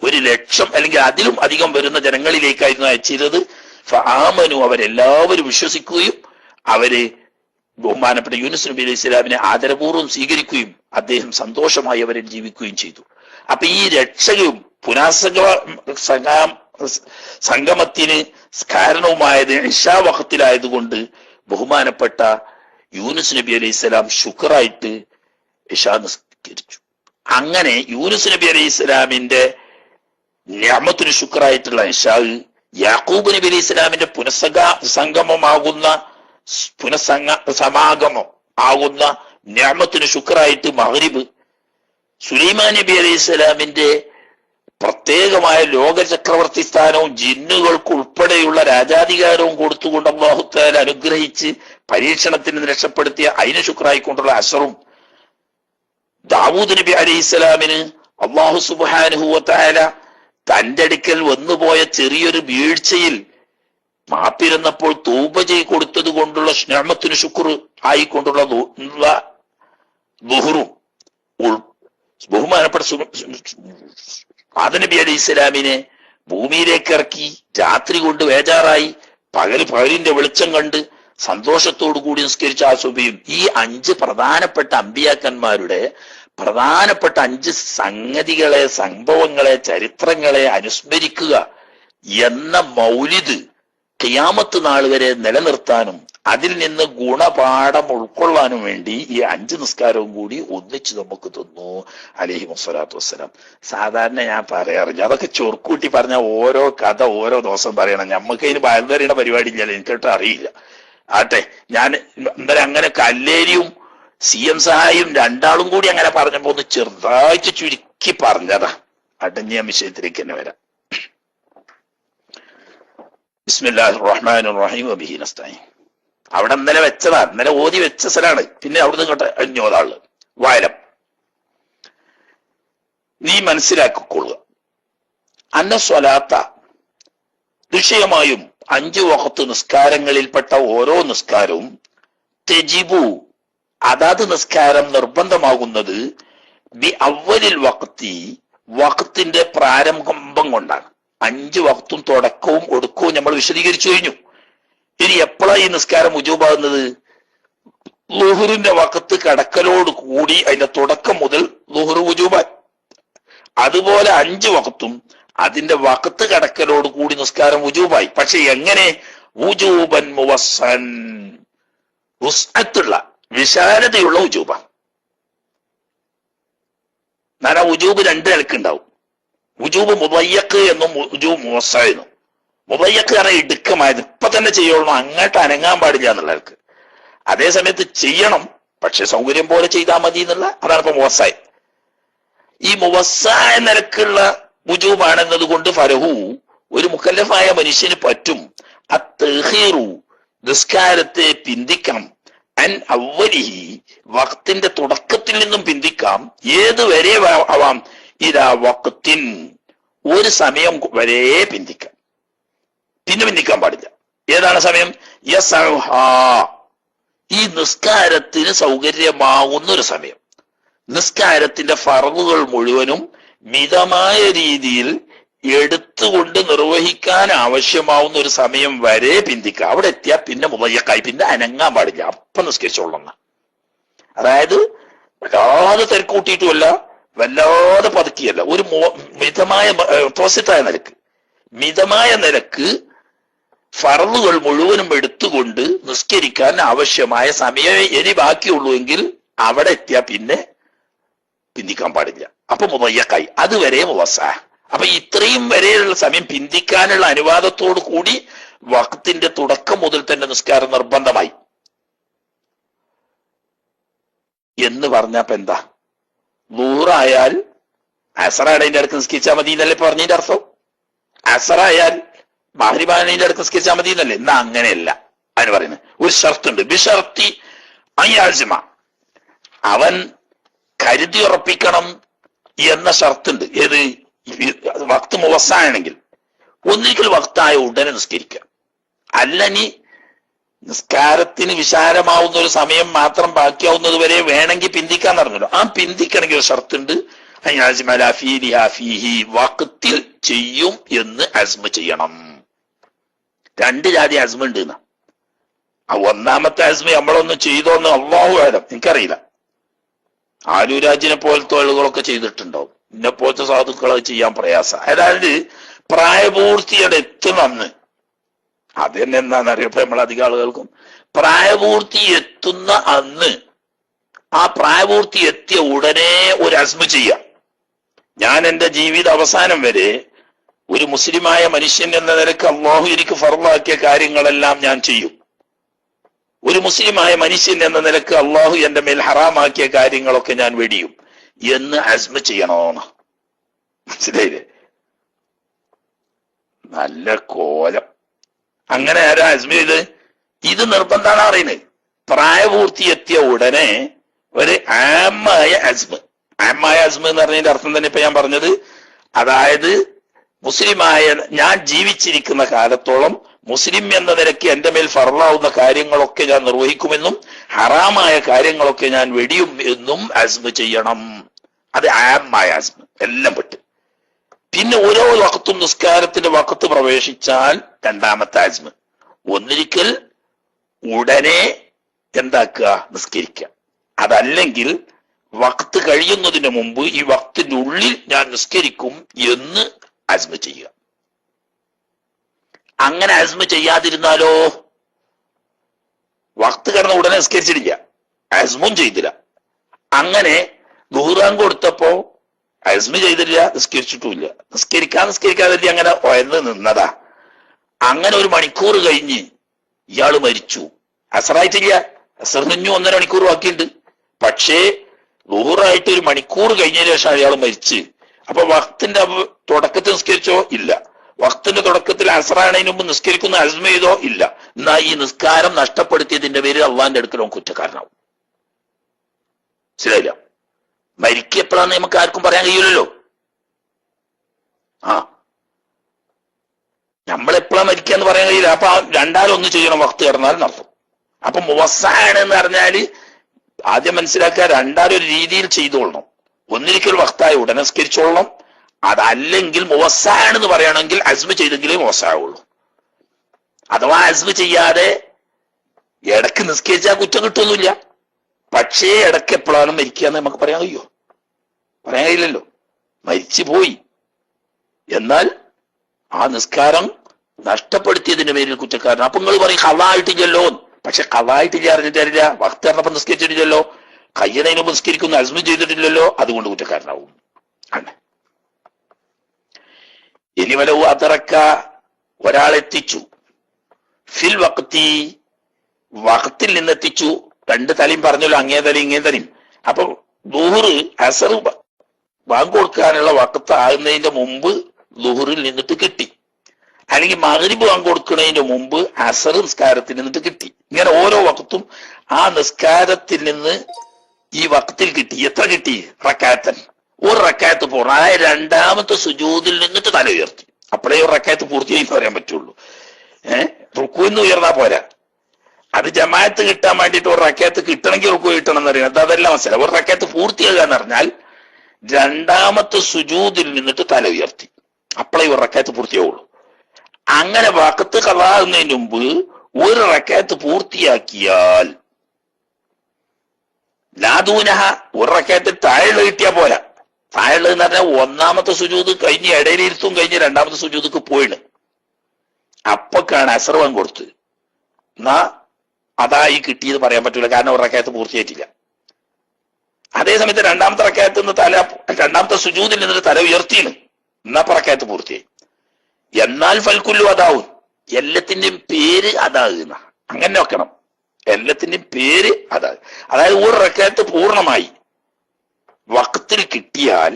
ഒരു ലക്ഷം അല്ലെങ്കിൽ അതിലും അധികം വരുന്ന ജനങ്ങളിലേക്കായിരുന്നു അയച്ചിരുന്നത്. ഫആമനു, അവരെല്ലാവരും വിശ്വസിക്കുകയും അവര് ബഹുമാനപ്പെട്ട യൂനുസ് നബി അലൈഹി സ്വലാമിനെ ആദരപൂർവ്വം സ്വീകരിക്കുകയും അദ്ദേഹം സന്തോഷമായി അവരെ ജീവിക്കുകയും ചെയ്തു. അപ്പൊ ഈ രക്ഷകയും സംഗമത്തിന് കാരണവുമായത് ഇശാ വഖത്തിലായതുകൊണ്ട് ബഹുമാനപ്പെട്ട യൂനുസ് നബി അലൈഹി സ്വലാം ശുക്റായിട്ട് ഇശാ നിസ്കരിച്ചു. അങ്ങനെ യൂനുസ് നബി അലൈഹി സ്വലാമിന്റെ നിഅമത്തിന് ശുക്റായിട്ടുള്ള ഇശാ, യാക്കൂബ് നബി അലൈഹി സ്വലാമിന്റെ സമാഗമം ആകുന്ന നിഅമത്തിന് ശുക്റായിട്ട് മഗ്രിബ്, സുലൈമാൻ നബി അലൈഹി സ്വലാമിന്റെ പ്രത്യേകമായ ലോക ചക്രവർത്തി സ്ഥാനവും ജിന്നുകൾക്ക് ഉൾപ്പെടെയുള്ള രാജാധികാരവും കൊടുത്തുകൊണ്ട് അല്ലാഹു തആല അനുഗ്രഹിച്ച് പരീക്ഷണത്തിന് രക്ഷപ്പെടുത്തിയ അതിന് ശുക്രായിക്കൊണ്ടുള്ള അസറും, ദാവൂദ് നബി അലൈഹി സ്വലാമിന് അല്ലാഹു സുബ്ഹാനഹു വ തആല തന്റെ അടുക്കൽ വന്നുപോയ ചെറിയൊരു വീഴ്ചയിൽ മാപ്പിരുന്നപ്പോൾ തൗബ ചെയ്ത് കൊടുത്തത് കൊണ്ടുള്ള നിഅമത്തിന് ശുക്ർ ആയിക്കൊണ്ടുള്ള ദുഹറും, ബഹുമാനപ്പെട്ട ആദം നബി അലൈഹി സ്വലാമിനെ ഭൂമിയിലേക്ക് ഇറക്കി രാത്രി കൊണ്ട് വേജാറായി പകലിന്റെ വെളിച്ചം കണ്ട് സന്തോഷത്തോടു കൂടി നിസ്കരിച്ച ആ സുബഹിയും, ഈ 5 പ്രധാനപ്പെട്ട അമ്പിയാക്കന്മാരുടെ പ്രധാനപ്പെട്ട 5 സംഗതികളെ, സംഭവങ്ങളെ, ചരിത്രങ്ങളെ അനുസ്മരിക്കുക എന്ന മൗലിദ് ഖിയാമത്ത് നാൾ വരെ നിലനിർത്താനും അതിൽ നിന്ന് ഗുണപാഠം ഉൾക്കൊള്ളാനും വേണ്ടി ഈ 5 നിസ്കാരവും കൂടി ഒന്നിച്ച് നമുക്ക് തന്നു അലൈഹി വസ്സലാത്തു വസ്സലാം. സാധാരണ ഞാൻ പറയാറില്ല, അതൊക്കെ ചൊറുക്കൂട്ടി പറഞ്ഞ ഓരോ കഥ ഓരോ ദിവസം പറയണം. ഞമ്മക്ക് അതിന് ബാലറിയുടെ പരിപാടി ഇല്ലല്ലോ, എനിക്കിട്ട് അറിയില്ല. ആട്ടെ, ഞാൻ എന്തായാലും അങ്ങനെ കല്ലേരിയും CM സഹായും രണ്ടാളും കൂടി അങ്ങനെ പറഞ്ഞപ്പോ ഒന്ന് ചെറുതായിട്ട് ചുരുക്കി പറഞ്ഞതാ. അടഞ്ഞ വിഷയത്തിലേക്ക് തന്നെ വരാം. ബിസ്മില്ലാഹിർ റഹ്മാനിർ റഹീം വബിഹി നസ്തഈൻ. അവിടെ ഇന്നലെ വെച്ചതാ, ഇന്നലെ ഓതി വെച്ച സ്ഥലമാണ്. പിന്നെ അവിടുന്ന് ഇങ്ങോട്ട് അഞ്ഞോതാള് വായനം. നീ മനസ്സിലാക്കിക്കൊള്ളുക, അന്ന സ്വലാത്ത, നിശ്ചയമായും 5 വഖത്ത് നിസ്കാരങ്ങളിൽപ്പെട്ട ഓരോ നിസ്കാരവും, തെജിബു, അതാത് നിസ്കാരം നിർബന്ധമാകുന്നത്, ബി അവലിൽ വഖത്തി, വഖത്തിന്റെ പ്രാരംഭം കൊണ്ടാണ്. 5 വഖത്തും തുടക്കവും ഒടുക്കവും നമ്മൾ വിശദീകരിച്ചു കഴിഞ്ഞു. ഇനി എപ്പോഴാണ് ഈ നിസ്കാരം ഉജൂബാകുന്നത്? ളുഹറിന്റെ വഖത്ത് കടക്കലോട് കൂടി അതിന്റെ തുടക്കം മുതൽ ളുഹർ ഉജൂബായി. അതുപോലെ 5 വഖത്തും അതിന്റെ വഖത്ത് കടക്കലോട് കൂടി നിസ്കാരം ഉജൂബായി. പക്ഷെ എങ്ങനെ? ഉജൂബൻ മുവസ്സൻ, വുസ്അത്തുള്ള വിശാലതയുള്ള ഉജൂബ. എന്നാ ഉജൂബ് 2 നിലക്കുണ്ടാവും. ഉജൂബ് മുദയ്യഖ് എന്നും ഉജൂബ് മുവസ്സ എന്നും. മുദയ്യഖ് കാരണം ഇടുക്കമായത്, ഇപ്പൊ തന്നെ ചെയ്യുള്ളൂ, അങ്ങോട്ട് അനങ്ങാൻ പാടില്ല എന്നുള്ളവർക്ക്. അതേ സമയത്ത് ചെയ്യണം, പക്ഷെ സൗകര്യം പോലെ ചെയ്താൽ മതി എന്നുള്ള, അതാണ് ഇപ്പൊ മുവസ്സായ. ഈ മുവസ്സായ നിലക്കുള്ള ഉജൂബാണെന്നത് കൊണ്ട് ഫലഹു, ഒരു മുക്കല്ലഫായ മനുഷ്യന് പറ്റും, അത്തഖീറു, നിസ്കാരത്തെ പിന്തിക്കാം, അൻ അവലിഹി, വഖത്തിന്റെ തുടക്കത്തിൽ നിന്നും പിന്തിക്കാം. ഏത് വരെ ആവാം? ഇതാ വഖത്തിൻ, ഒരു സമയം വരെ പിന്തിക്കാം, പിന്നെ പിന്തിക്കാൻ പാടില്ല. ഏതാണ് സമയം? യസഉഹ, ഈ നിസ്കാരത്തിന് സൗകര്യമാകുന്ന ഒരു സമയം. നിസ്കാരത്തിന്റെ ഫർളുകൾ മുഴുവനും മിതമായ രീതിയിൽ എടുത്തുകൊണ്ട് നിർവഹിക്കാൻ ആവശ്യമാവുന്ന ഒരു സമയം വരെ പിന്തിക്കുക. അവിടെ എത്തിയാൽ പിന്നെ മുദയ്യഖായി, പിന്നെ അനങ്ങാൻ പാടില്ല, അപ്പം നിസ്കരിച്ചോളണം. അതായത് വല്ലാതെ തിരക്കൂട്ടിയിട്ടുമല്ല, വല്ലാതെ പതുക്കിയല്ല, ഒരു മിതമായ ഓപ്പോസിറ്റായ നിലക്ക്, മിതമായ നിലക്ക് ഫർളുകൾ മുഴുവനും എടുത്തുകൊണ്ട് നിസ്കരിക്കാൻ ആവശ്യമായ സമയം ഇനി ബാക്കിയുള്ളൂ എങ്കിൽ അവിടെ എത്തിയാൽ പിന്നെ പിന്തിക്കാൻ പാടില്ല. അപ്പൊ മുദയ്യഖായി, അതുവരെ മുവസ്സ. അപ്പൊ ഇത്രയും വരെയുള്ള സമയം പിന്തിക്കാനുള്ള അനുവാദത്തോടു കൂടി വഖത്തിന്റെ തുടക്കം മുതൽ തന്നെ നിസ്കാരം നിർബന്ധമായി എന്ന് പറഞ്ഞപ്പോ എന്താ? ളുഹറായാൽ അസറാടേന്റെ അടുത്ത് നിസ്കരിച്ചാൽ മതി എന്നല്ലേ പറഞ്ഞതിന്റെ അർത്ഥം? അസറായാൽ മഗ്രിബാനേന്റെ അടുത്ത് നിസ്കരിച്ചാൽ മതി എന്നല്ലേ? എന്നാ അങ്ങനെയല്ല. അതിന് പറയുന്നത് ഒരു ഷർത്തുണ്ട്, ബിഷർത്തി അയ്യാസിമ, അവൻ കരുതി ഉറപ്പിക്കണം എന്ന ഷർത്തുണ്ട്. ഏത്? വക്ത് മുവസ്സാണെങ്കിൽ ഒന്നിരിക്കൽ വക്തായ ഉടനെ നിസ്കരിക്കുക. അല്ല നീ നിസ്കാരത്തിന് വിശാലമാവുന്ന ഒരു സമയം മാത്രം ബാക്കിയാവുന്നത് വരെ വേണമെങ്കിൽ പിന്തിക്കാൻ പറഞ്ഞല്ലോ. ആ പിന്തിക്കണമെങ്കിൽ ഒരു ഷർത്തുണ്ട്, വക്തിൽ ചെയ്യും എന്ന് അസ്മ ചെയ്യണം. രണ്ട് ജാതി അസ്മ ഉണ്ട് എന്നാ. ആ ഒന്നാമത്തെ അസ്മ നമ്മളൊന്നും ചെയ്തോന്ന് അല്ലാഹു ആലം, എനിക്കറിയില്ല. ആലുരാജിനെ പോലത്തെ ആളുകളൊക്കെ ചെയ്തിട്ടുണ്ടാവും. ഇന്നെ പോലത്തെ സാധുക്കളെ ചെയ്യാൻ പ്രയാസം. അതായത് പ്രായപൂർത്തിയുടെ എത്തുന്ന അത് തന്നെ എന്താണെന്നറിയപ്പോ നമ്മളധികം ആളുകൾക്കും പ്രായപൂർത്തി എത്തുന്ന അന്ന് ആ പ്രായപൂർത്തി എത്തിയ ഉടനെ ഒരു അസ്മ ചെയ്യാം. ഞാൻ എന്റെ ജീവിത അവസാനം വരെ ഒരു മുസ്ലിമായ മനുഷ്യൻ എന്ന നിലക്ക് അല്ലാഹു എനിക്ക് ഫർളാക്കിയ കാര്യങ്ങളെല്ലാം ഞാൻ ചെയ്യും. ഒരു മുസ്ലിമായ മനുഷ്യൻ എന്ന നിലക്ക് അല്ലാഹു എന്റെ മേൽ ഹറാമാക്കിയ കാര്യങ്ങളൊക്കെ ഞാൻ വെടിയും എന്ന് അസ്മ ചെയ്യണമെന്ന്. മനസ്സിലായില്ലേ? നല്ല കോലം. അങ്ങനെ ആരാ അസ്മ ചെയ്ത്? ഇത് നിർബന്ധാണ് അറിയുന്നത്. പ്രായപൂർത്തി എത്തിയ ഉടനെ ഒരു ആമായ അസ്മ. ആമായ അസ്മ എന്ന് പറഞ്ഞതിന്റെ അർത്ഥം തന്നെ ഇപ്പൊ ഞാൻ പറഞ്ഞത്. അതായത് മുസ്ലിമായ ഞാൻ ജീവിച്ചിരിക്കുന്ന കാലത്തോളം മുസ്ലിം എന്ന നിലയ്ക്ക് എന്റെ മേൽ ഫർളാവുന്ന കാര്യങ്ങളൊക്കെ ഞാൻ നിർവഹിക്കുമെന്നും ഹറാമായ കാര്യങ്ങളൊക്കെ ഞാൻ വെടിയും എന്നും അസ്മ ചെയ്യണം. അത് ആമായ അസ്മ എല്ലാം പെട്ട്. പിന്നെ ഓരോ വഖത്തും നിസ്കാരത്തിന്റെ വഖത്ത് പ്രവേശിച്ചാൽ രണ്ടാമത്തെ അസ്മ. ഒന്നിരിക്കൽ ഉടനെ എന്താക്കുക? നിസ്കരിക്കുക. അതല്ലെങ്കിൽ വഖത്ത് കഴിയുന്നതിന് മുമ്പ് ഈ വഖത്തിന്റെ ഉള്ളിൽ ഞാൻ നിസ്കരിക്കും എന്ന് അസ്മ ചെയ്യുക. അങ്ങനെ അസ്മ ചെയ്യാതിരുന്നാലോ വഖത്ത് കിടന്ന ഉടനെ നിസ്കരിച്ചിട്ടില്ല, അസ്മും ചെയ്തില്ല. അങ്ങനെ ദുഹ്റാൻ കൊടുത്തപ്പോ അസ്മ ചെയ്തില്ല, നിസ്കരിച്ചിട്ടുമില്ല. നിസ്കരിക്കാതെ അങ്ങനെ ഒയന്ന് നിന്നതാ. അങ്ങനെ ഒരു മണിക്കൂർ കഴിഞ്ഞ് ഇയാള് മരിച്ചു. അസറായിട്ടില്ല, അസർ കഴിഞ്ഞു 1.5 മണിക്കൂർ ബാക്കിയുണ്ട്. പക്ഷേ ദുഹ്റായിട്ട് ഒരു മണിക്കൂർ കഴിഞ്ഞതിന് ശേഷം അയാൾ മരിച്ച്. അപ്പൊ വഖത്തിന്റെ തുടക്കത്തിൽ നിസ്കരിച്ചോ? ഇല്ല. വഖത്തിന്റെ തുടക്കത്തിൽ അസറാണതിന് മുമ്പ് നിസ്കരിക്കുന്ന അസ്മ ചെയ്തോ? ഇല്ല. എന്നാ ഈ നിസ്കാരം നഷ്ടപ്പെടുത്തിയതിന്റെ പേരിൽ അള്ളാന്റെ അടുക്കലും കുറ്റക്കാരനാവും. ശരിയല്ല? മരിക്കപ്പോഴാന്ന് നമുക്ക് ആർക്കും പറയാൻ കഴിയൂലല്ലോ. നമ്മളെപ്പോഴാ മരിക്കാന്ന് പറയാൻ കഴിയില്ല. അപ്പൊ രണ്ടാലൊന്ന് ചെയ്യണം വഖത്ത് കിടന്നാൽ നടത്തും. അപ്പൊ മുവസ്സാണ് എന്ന് പറഞ്ഞാല് ആദ്യം മനസ്സിലാക്കുക, രണ്ടാലൊരു രീതിയിൽ ചെയ്തോളണം. ഒന്നിരിക്കൽ വഖത്തായി ഉടനെ നിസ്കരിച്ചോളണം. അതല്ലെങ്കിൽ മുവസ്സാണെന്ന് പറയുകയാണെങ്കിൽ അസ്മ ചെയ്തെങ്കിലേ മുവസ്സാവുള്ളൂ. അഥവാ അസ്മ ചെയ്യാതെ ഇടക്ക് നിസ്കരിച്ചാൽ കുറ്റം കിട്ടുമൊന്നുമില്ല. പക്ഷേ ഇടയ്ക്ക് എപ്പോഴാണ് മരിക്കാന്ന് നമുക്ക് പറയാൻ കഴിയോ? പറയാൻ കഴിയില്ലല്ലോ. മരിച്ചു പോയി, എന്നാൽ ആ നിസ്കാരം നഷ്ടപ്പെടുത്തിയതിന്റെ പേരിൽ കുറ്റക്കാരൻ. അപ്പൊ നിങ്ങൾ പറയും ഖളായിട്ടില്ലല്ലോ. പക്ഷെ ഖളായിട്ടില്ല അറിഞ്ഞിട്ടില്ല, വഖത്ത് പറഞ്ഞപ്പോ നിസ്കരിച്ചിട്ടില്ലല്ലോ, കയ്യണതിന് മുമ്പ് നിസ്കരിക്കുന്ന അസ്മ ചെയ്തിട്ടില്ലല്ലോ, അതുകൊണ്ട് കുറ്റക്കാരനാവും. ആണ്. ഇനി വലവു അതറക്ക ഒരാളെത്തിച്ചു ഫിൽ വഖ്തി, വഖത്തിൽ നിന്നെത്തിച്ചു. രണ്ട് തലയും പറഞ്ഞല്ലോ, അങ്ങേ തലയും ഇങ്ങേ തലയും. അപ്പൊ ദുഹ്ർ അസർ ബാങ്ക് കൊടുക്കാനുള്ള വഖത്ത് ആകുന്നതിന്റെ മുമ്പ് ദുഹ്റിൽ നിന്നിട്ട് കിട്ടി, അല്ലെങ്കിൽ മഗ്രിബ് ബാങ്ക് കൊടുക്കുന്നതിന്റെ മുമ്പ് അസർ നിസ്കാരത്തിൽ നിന്നിട്ട് കിട്ടി. ഇങ്ങനെ ഓരോ വഖത്തും ആ നിസ്കാരത്തിൽ നിന്ന് ഈ വഖത്തിൽ കിട്ടി. എത്ര കിട്ടി? റക്കാത്തൻ. ഒരു റക്കാത്ത് പൂർണ്ണ. അതായത് രണ്ടാമത്തെ സുജൂദിൽ നിന്നിട്ട് തല ഉയർത്തി. അപ്പോഴേ ഒരു റക്കാത്ത് പൂർത്തിയായി പറയാൻ പറ്റുള്ളൂ. റുക്കുന്ന് ഉയർന്നാ പോരാ. അത് ജമാഅത്ത് കിട്ടാൻ വേണ്ടിയിട്ട് ഒരു റക്കാത്ത് കിട്ടണമെങ്കിൽ റുക്കു കിട്ടണം എന്ന് പറയുന്നത് അതെല്ലാം മനസ്സിലായി. ഒരു റക്കാത്ത് പൂർത്തിയാകുക എന്ന് പറഞ്ഞാൽ രണ്ടാമത്തെ സുജൂദിൽ നിന്നിട്ട് തല ഉയർത്തി. അപ്പോഴേ ഒരു റക്കാത്ത് പൂർത്തിയാവുള്ളൂ. അങ്ങനെ വഖത്ത് ഖളാകുന്നതിന് മുമ്പ് ഒരു റക്കാത്ത് പൂർത്തിയാക്കിയാൽ ലാദൂനഹ, ഒരു റക്കാത്ത് താഴെ കിട്ടിയാ പോരാ. താഴെ എന്ന് പറഞ്ഞാൽ ഒന്നാമത്തെ സുജൂദ് കഴിഞ്ഞ് ഇടയിലിരുത്തും കഴിഞ്ഞ് രണ്ടാമത്തെ സുജൂദക്ക് പോയിണ്. അപ്പൊക്കാണ് അസർ ബാങ്ക് കൊടുത്ത്. എന്നാ അതായി കിട്ടിയത് പറയാൻ പറ്റൂല, കാരണം ഒരു റക്കാത്ത് പൂർത്തിയായിട്ടില്ല. അതേസമയത്ത് രണ്ടാമത്തെ റക്കാത്ത് നിന്ന് രണ്ടാമത്തെ സുജൂദിൽ നിന്നിട്ട് തല ഉയർത്തിയാണ്, എന്നാ റക്കാത്ത് പൂർത്തിയായി. എന്നാൽ ഫൽക്കുല്ലു അതാവും, എല്ലാത്തിന്റെയും പേര് അതാകുന്ന. അങ്ങനെ വെക്കണം, എല്ലാത്തിന്റെയും പേര് അതാകും. അതായത് ഒരു റക്കാത്ത് പൂർണ്ണമായി വഖത്തിൽ കിട്ടിയാൽ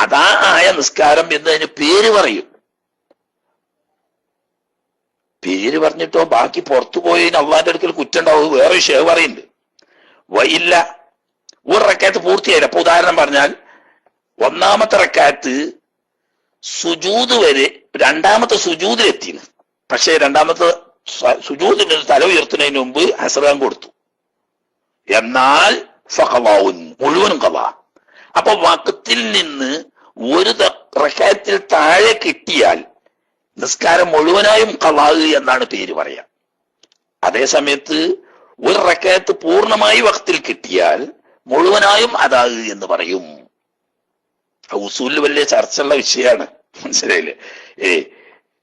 അതാ ആയ നിസ്കാരം എന്നതിന് പേര് പറയും. പേര് പറഞ്ഞിട്ടോ ബാക്കി പുറത്തു പോയതിന് അള്ളാന്റെ അടുക്കൽ കുറ്റുണ്ടാവും, വേറെ വിഷയം പറയുന്നുണ്ട്. വയില്ല, ഒരു റക്കാത്ത് പൂർത്തിയായില്ല. അപ്പൊ ഉദാഹരണം പറഞ്ഞാൽ ഒന്നാമത്തെ റക്കാത്ത് സുജൂദ് വരെ, രണ്ടാമത്തെ സുജൂദിലെത്തിന്. പക്ഷെ രണ്ടാമത്തെ സുജൂദിന് തല ഉയർത്തുന്നതിന് മുമ്പ് അസ്റാൻ കൊടുത്തു. എന്നാൽ ഫഖവാഉൻ, മുഴുവനും ഖളാ. അപ്പൊ വഖത്തിൽ നിന്ന് ഒരു റക്കാത്തിൽ താഴെ കിട്ടിയാൽ നിസ്കാരം മുഴുവനായും ഖളാ എന്നാണ് പേര് പറയാ. അതേ സമയത്ത് ഒരു റക്കാത്ത് പൂർണ്ണമായി വഖത്തിൽ കിട്ടിയാൽ മുഴുവനായും അതാ എന്ന് പറയും. ഉസൂലിൽ വലിയ ചർച്ചയുള്ള വിഷയമാണ്, മനസ്സിലായില്ലേ?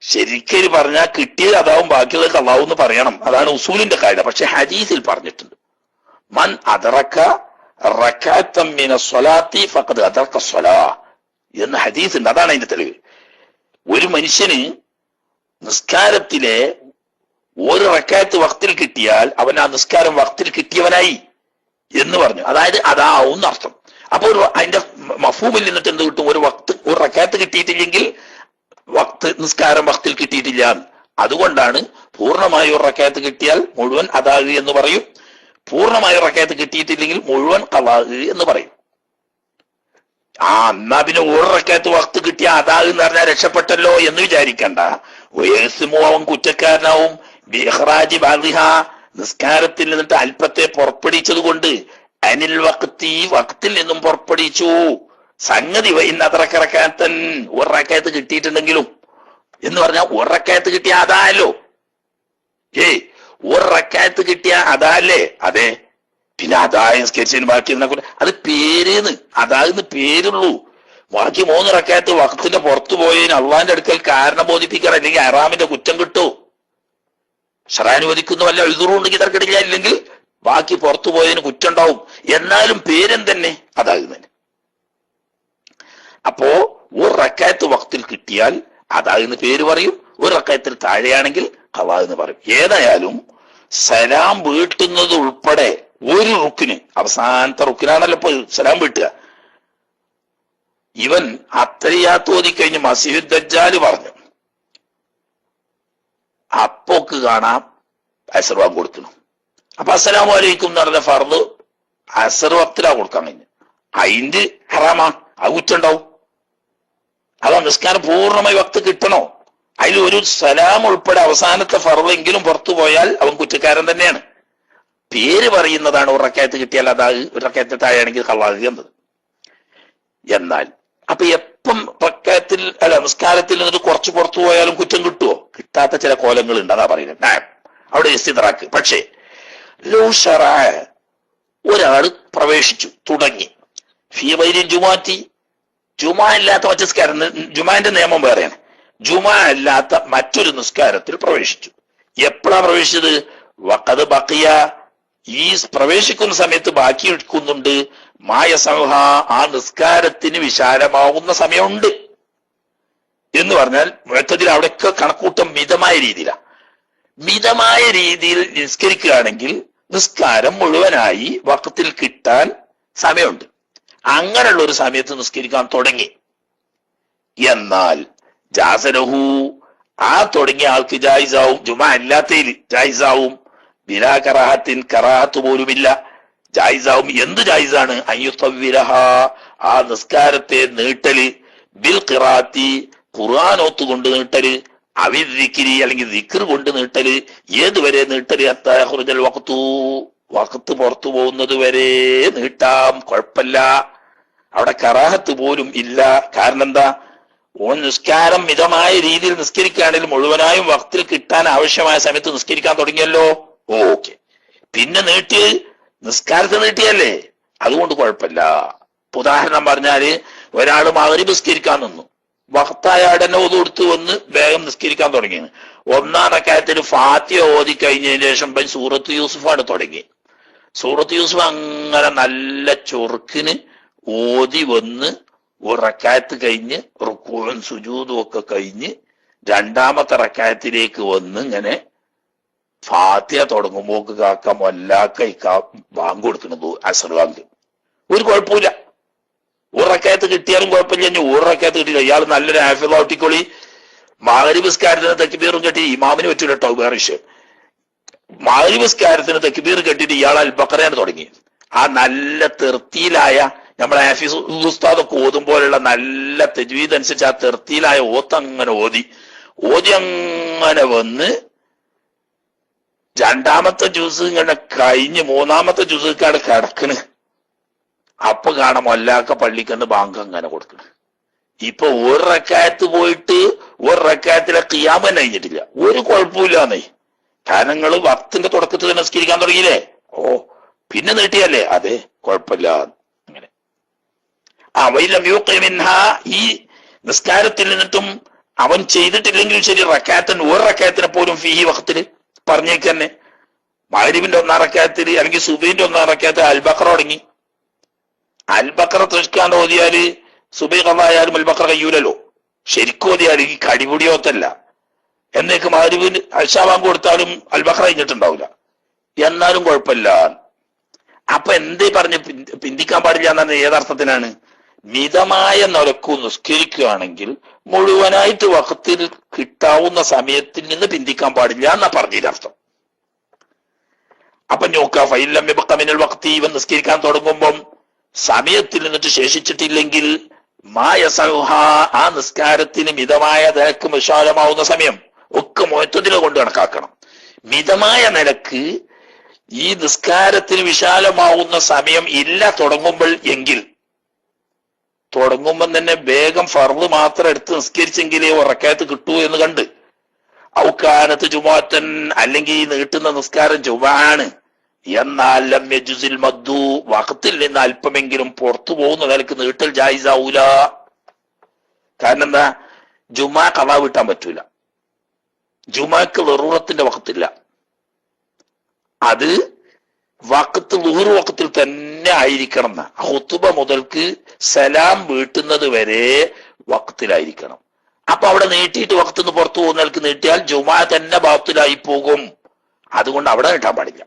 ശരിക്കും പറഞ്ഞാൽ കിട്ടിയത് അതാവും, ബാക്കിയുള്ളത് ഖളാവും എന്ന് പറയണം. അതാണ് ഉസൂലിന്റെ കാര്യം. പക്ഷെ ഹദീസിൽ പറഞ്ഞിട്ടുണ്ട്, മൻ അദറക റകഅത്തൻ മിന സ്വലാത്തി ഫഖദ് അദറക സ്വലാ എന്ന ഹദീസ് ഉണ്ട്. അതാണ് അതിന്റെ തെളിവ്. ഒരു മനുഷ്യന് നിസ്കാരത്തിലെ ഒരു റക്കാത്ത് വഖത്തിൽ കിട്ടിയാൽ അവൻ ആ നിസ്കാരം വഖത്തിൽ കിട്ടിയവനായി എന്ന് പറഞ്ഞു. അതായത് അതാവും എന്നർത്ഥം. അപ്പൊ അതിന്റെ മഫ്ഹൂമിൽ നിന്നിട്ട് എന്ത് കിട്ടും? ഒരു റക്കാത്ത് കിട്ടിയിട്ടില്ലെങ്കിൽ നിസ്കാരം വഖത്തിൽ കിട്ടിയിട്ടില്ല. അതുകൊണ്ടാണ് പൂർണ്ണമായി ഒരു റക്കാത്ത് കിട്ടിയാൽ മുഴുവൻ അതാക് എന്ന് പറയും, പൂർണ്ണമായ റക്കാത്ത് കിട്ടിയിട്ടില്ലെങ്കിൽ മുഴുവൻ ഖളാ എന്ന് പറയും. എന്നാ പിന്നെ ഒരു റക്കാത്ത് വഖത്ത് കിട്ടിയ അതാക് എന്ന് പറഞ്ഞാൽ രക്ഷപ്പെട്ടല്ലോ എന്ന് വിചാരിക്കണ്ട. അവൻ കുറ്റക്കാരനാവും. ബിഇഖ്റാജി ബാദിഹ, നിസ്കാരത്തിൽ നിന്നിട്ട് അല്പത്തെ പുറപ്പെടുവിച്ചത് കൊണ്ട്, അനിൽ വഖ്തി, വഖത്തിൽ നിന്നും പുറപ്പെടുവിച്ചു. സംഗതി ഇന്നതറക്കറക്കാത്തൻ, ഒരു റക്കാത്ത് കിട്ടിയിട്ടുണ്ടെങ്കിലും എന്ന് പറഞ്ഞാൽ ഒരു റക്കാത്ത് കിട്ടിയ അതായല്ലോ. ഒരു റക്കാത്ത് കിട്ടിയ അതാല്ലേ? അതെ. പിന്നെ അതായ നിസ്കരിച്ചതിന് ബാക്കി അത് പേരെന്ന്, അതായെന്ന് പേരുള്ളൂ. ബാക്കി 3 റക്കാത്ത് വഖത്തിന്റെ പുറത്തു പോയതിന് അള്ളാന്റെ അടുക്കൽ കാരണം ബോധിപ്പിക്കണം, അല്ലെങ്കിൽ അറാമിന്റെ കുറ്റം കിട്ടൂ. ശറാനുവദിക്കുന്ന വല്ല എഴുതുറുണ്ടെങ്കിൽ തർക്കടില്ല, ഇല്ലെങ്കിൽ ബാക്കി പുറത്തു പോയതിന് കുറ്റം ഉണ്ടാവും. എന്നാലും പേരും തന്നെ അതാകുന്നതിന്. അപ്പോ ഒരു റക്കാത്ത് വഖത്തിൽ കിട്ടിയാൽ അതാകുന്ന പേര് പറയും, ഒരു റക്കാത്തിൽ താഴെയാണെങ്കിൽ ഖളാ എന്ന് പറയും. ഏതായാലും സലാം വീട്ടുന്നത് ഉൾപ്പെടെ ഒരു റുക്കിന്, അവസാനത്തെ റുക്കിനാണല്ലോ ഇപ്പൊ സലാം വീട്ടുക. ഇവൻ അത്തഹിയ്യാത്ത് ഓതിക്കഴിഞ്ഞ് മസീഹുദ് ദജ്ജാൽ പറഞ്ഞു, അപ്പോക്ക് കാണാം അസ്ർ ബാങ്ക് കൊടുക്കുന്നു. അപ്പൊ അസ്സലാമു അലൈക്കും എന്ന് പറഞ്ഞ ഫർദ് അസ്ർ വക്തിലാ കൊടുക്കാൻ കഴിഞ്ഞു. അതിന്റെ ഹറാമാ, അത് കുറ്റുണ്ടാവും. അതാ നിസ്കാരം പൂർണ്ണമായി വക്ത് കിട്ടണോ? അതിൽ ഒരു സലാം ഉൾപ്പെടെ അവസാനത്തെ ഫർദെങ്കിലും പുറത്തു പോയാൽ അവൻ കുറ്റക്കാരൻ തന്നെയാണ്. പേര് പറയുന്നതാണ് ഒരു റക്കാത്ത് കിട്ടിയാൽ അതാക്, ഒരു റക്കാത്ത് താഴെയാണെങ്കിൽ ഖളാ എന്നത്. എന്നാൽ അപ്പൊ എപ്പം റക്കാത്തിൽ നിസ്കാരത്തിൽ നിന്നിട്ട് കുറച്ച് പുറത്തു പോയാലും കുറ്റം കിട്ടുമോ? കിട്ടാത്ത ചില കോലങ്ങളുണ്ട്, അതാ പറയുന്നത്. അവിടെ ഇസ്തിദ്റാക്ക്. പക്ഷേ ഒരാൾ പ്രവേശിച്ചു തുടങ്ങി ഫീ ഗൈരി ജുമാറ്റി, ജുമാ അല്ലാത്ത മറ്റു നിസ്കാരം, ജുമാന്റെ നിയമം വേറെയാണ്. ജുമാ അല്ലാത്ത മറ്റൊരു നിസ്കാരത്തിൽ പ്രവേശിച്ചു. എപ്പോഴാ പ്രവേശിച്ചത്? വഖദ് ബഖിയ, ഈ പ്രവേശിക്കുന്ന സമയത്ത് ബാക്കി എടുക്കുന്നുണ്ട്, മായ സമൂഹ, ആ നിസ്കാരത്തിന് വിശാലമാവുന്ന സമയമുണ്ട് എന്ന് പറഞ്ഞാൽ മുഅ്തദിൽ അവിടെയൊക്കെ കണക്കൂട്ടം മിതമായ രീതിയിലാണ്. മിതമായ രീതിയിൽ നിസ്കരിക്കുകയാണെങ്കിൽ നിസ്കാരം മുഴുവനായി വഖത്തിൽ കിട്ടാൻ സമയമുണ്ട്. അങ്ങനെയുള്ള ഒരു സമയത്ത് നിസ്കരിക്കാൻ തുടങ്ങി. എന്നാൽ ജാസലഹു, ആ തുടങ്ങിയ ആൾക്ക് ജായിസാവും, ജുമാ അല്ലാത്തതിൽ ജായിസാവും, ബിലാ കറാഹത്തിൻ, കറാഹത്ത് പോലുമില്ല, ജായിസാവും. എന്ത് ജായിസാണ്? അയ്യുത്തവ്വിലഹ, ആ നിസ്കാരത്തെ നീട്ടല്, ബിൽ ഖിറാഅത്തി, ഖുർആൻ ഓത്തുകൊണ്ട് നീട്ടല്, അവിദ്ദിക്രി, അല്ലെങ്കിൽ ദിക്ർ കൊണ്ട് നീട്ടല്. ഏതുവരെ നീട്ടല്? ഹത്താ യഖ്റുജൽ വഖ്തു, വഖത്ത് പുറത്തു പോകുന്നത് വരെ നീട്ടാം, കുഴപ്പമില്ല. അവിടെ കറാഹത്ത് പോലും ഇല്ല. കാരണം എന്താ? നിസ്കാരം മിതമായ രീതിയിൽ നിസ്കരിക്കുകയാണെങ്കിൽ മുഴുവനായും വഖത്തിൽ കിട്ടാൻ ആവശ്യമായ സമയത്ത് നിസ്കരിക്കാൻ തുടങ്ങിയല്ലോ. ഓക്കെ. പിന്നെ നീട്ടി നിസ്കാരത്തെ നീട്ടിയല്ലേ, അതുകൊണ്ട് കുഴപ്പമില്ല. ഉദാഹരണം പറഞ്ഞാല് ഒരാൾ മഗ്രിബ് നിസ്കരിക്കാൻ നിന്നു, വഖത്തായ ഉടനെ ഓതു കൊടുത്ത് വന്ന് വേഗം നിസ്കരിക്കാൻ തുടങ്ങി. 1-ാം റക്അത്തിൽ ഫാത്തിഹ ഓതി കഴിഞ്ഞതിന് ശേഷം സൂറത്ത് യൂസുഫാണ് തുടങ്ങി. സൂറത്ത് യൂസുഫ് അങ്ങനെ നല്ല ചൊറുക്കിന് ഓതി വന്ന് ഒരു റക്അത്ത് കഴിഞ്ഞ് റുക്കൂഉം സുജൂദും ഒക്കെ കഴിഞ്ഞ് 2-ാമത്തെ റക്അത്തിലേക്ക് വന്ന് ഇങ്ങനെ ഫാത്തിഹ തുടങ്ങുമ്പോക്ക് കാക്ക മൊല്ലാക്ക ബാങ്ക് കൊടുക്കുന്നത് അസ്ർ ബാങ്ക്. ഒരു കുഴപ്പമില്ല. ഒരു റക്അത്ത് കിട്ടിയാലും കുഴപ്പമില്ല. ഇനി ഒരു റക്അത്ത് കിട്ടില്ല, ഇയാൾ നല്ലൊരു ഹാഫിള് ഔട്ടിക്കൊളി. മഗ്രിബ് നിസ്കാരത്തിന് തക്ബീറും കെട്ടി ഇമാമിന് പറ്റൂല കേട്ടോ, വേറെ വിഷയം. മഗ്രിബ് നിസ്കാരത്തിന് തക്ബീർ കെട്ടിയിട്ട് ഇയാൾ അൽ ബഖറയാണ് തുടങ്ങി. ആ നല്ല തെർത്തിയിലായ നമ്മളെ ഹാഫിസ് ഉസ്താദൊക്കെ ഓതും പോലുള്ള നല്ല തജ്വീദ് അനുസരിച്ച് ആ തെർത്തിയിലായ ഓത്തങ്ങനെ ഓതി അങ്ങനെ വന്ന് രണ്ടാമത്തെ ജ്യൂസ് ഇങ്ങനെ കഴിഞ്ഞ് മൂന്നാമത്തെ ജ്യൂസൊക്കെയാണ് കിടക്കണ്. അപ്പൊ കാണാം മൊല്ലാക്ക പള്ളിക്കന്ന് ബാങ്ക് അങ്ങനെ കൊടുക്കണ്. ഇപ്പൊ ഒരു റക്കായത്ത് പോയിട്ട് ഒരു റക്കായത്തിലെ ഖിയാമ് തന്നെ കഴിഞ്ഞിട്ടില്ല. ഒരു കുഴപ്പമില്ലാന്നേ. കാരണം നിങ്ങള് വക്തിന്റെ തുടക്കത്തിൽ തന്നെ നിസ്കരിക്കാൻ തുടങ്ങിയില്ലേ? ഓ പിന്നെ നീട്ടിയല്ലേ? അതെ, കുഴപ്പമില്ല. അങ്ങനെ വൈലം യൂഖിമിൻഹ, ഈ നിസ്കാരത്തിൽ നിന്നിട്ടും അവൻ ചെയ്തിട്ടില്ലെങ്കിൽ ശരി, റക്കായത്തിന് ഒരു റക്കായത്തിനെ പോലും ഫീഹി വഖത്തില് പറഞ്ഞേക്ക് തന്നെ. മഗ്രിബിന്റെ ഒന്നാം റക്കായത്തിൽ അല്ലെങ്കിൽ സുബൈന്റെ ഒന്നാം റക്കായത്തിൽ അൽബഖറ തുടങ്ങി. അൽബഖറ തൃഷ്കാണ്ട് ഓതിയാല് സുബൈ ഖളായാലും അൽബഖറ കഴിയൂലല്ലോ. ശരിക്കും ഓതിയാല് ഈ കടിപിടിയോത്തല്ല. എന്നേക്ക് മഗ്രിബിന് അൽഷാബാങ്ക് കൊടുത്താലും അൽബഖറ കഴിഞ്ഞിട്ടുണ്ടാവില്ല. എന്നാലും കുഴപ്പമില്ല. അപ്പൊ എന്തേ പറഞ്ഞ് പിന്തിക്കാൻ പാടില്ല എന്നാണ്? ഏതർത്ഥത്തിനാണ്? മിതമായ നിലക്കു നിസ്കരിക്കുകയാണെങ്കിൽ മുഴുവനായിട്ട് വഖത്തിൽ കിട്ടാവുന്ന സമയത്തിൽ നിന്ന് പിന്തിക്കാൻ പാടില്ല എന്നാ പറഞ്ഞതിനർത്ഥം. അപ്പൊ നോക്ക ഫൈലം മിനൽ വഖതി, ഇവൻ നിസ്കരിക്കാൻ തുടങ്ങുമ്പം സമയത്തിൽ നിന്നിട്ട് ശേഷിച്ചിട്ടില്ലെങ്കിൽ മായസഹ, ആ നിസ്കാരത്തിന് മിതമായ നിലക്ക് വിശാലമാവുന്ന സമയം ഒക്കെ മുഅത്തദില കൊണ്ട് കണക്കാക്കണം. മിതമായ നിലക്ക് ഈ നിസ്കാരത്തിന് വിശാലമാവുന്ന സമയം ഇല്ല തുടങ്ങുമ്പോൾ എങ്കിൽ, തുടങ്ങുമ്പം തന്നെ വേഗം ഫർള് മാത്രം എടുത്ത് നിസ്കരിച്ചെങ്കിലേ ഉറക്കത്ത് കിട്ടൂ എന്ന് കണ്ട്, ഔക്കാനത്ത് ജുമാഅത്തൻ, അല്ലെങ്കിൽ ഈ നീട്ടുന്ന നിസ്കാരം ജുമാഅാണ്, എന്നാൽ ലം യജുസിൽ മദ്ദു, വഖത്തിൽ നിന്ന് അല്പമെങ്കിലും പുറത്തു പോകുന്ന നിലക്ക് നീട്ടൽ ജായിസാവൂല. കാരണം എന്താ? ജുമാ ഖളാ വീട്ടാൻ പറ്റൂല. ജുമാക്ക് ളറൂറത്തിന്റെ വഖത്തില്ല. അത് വഖത്ത് ളുഹർ വഖത്തിൽ തന്നെ ആയിരിക്കണം. ഖുതുബ മുതൽക്ക് സലാം വീട്ടുന്നത് വരെ വഖത്തിലായിരിക്കണം. അപ്പൊ അവിടെ നീട്ടിയിട്ട് വഖത്തുനിന്ന് പുറത്തു പോകുന്നവർക്ക് നീട്ടിയാൽ ജുമാ തന്നെ ബാത്തിലായി പോകും. അതുകൊണ്ട് അവിടെ നീട്ടാൻ പാടില്ല.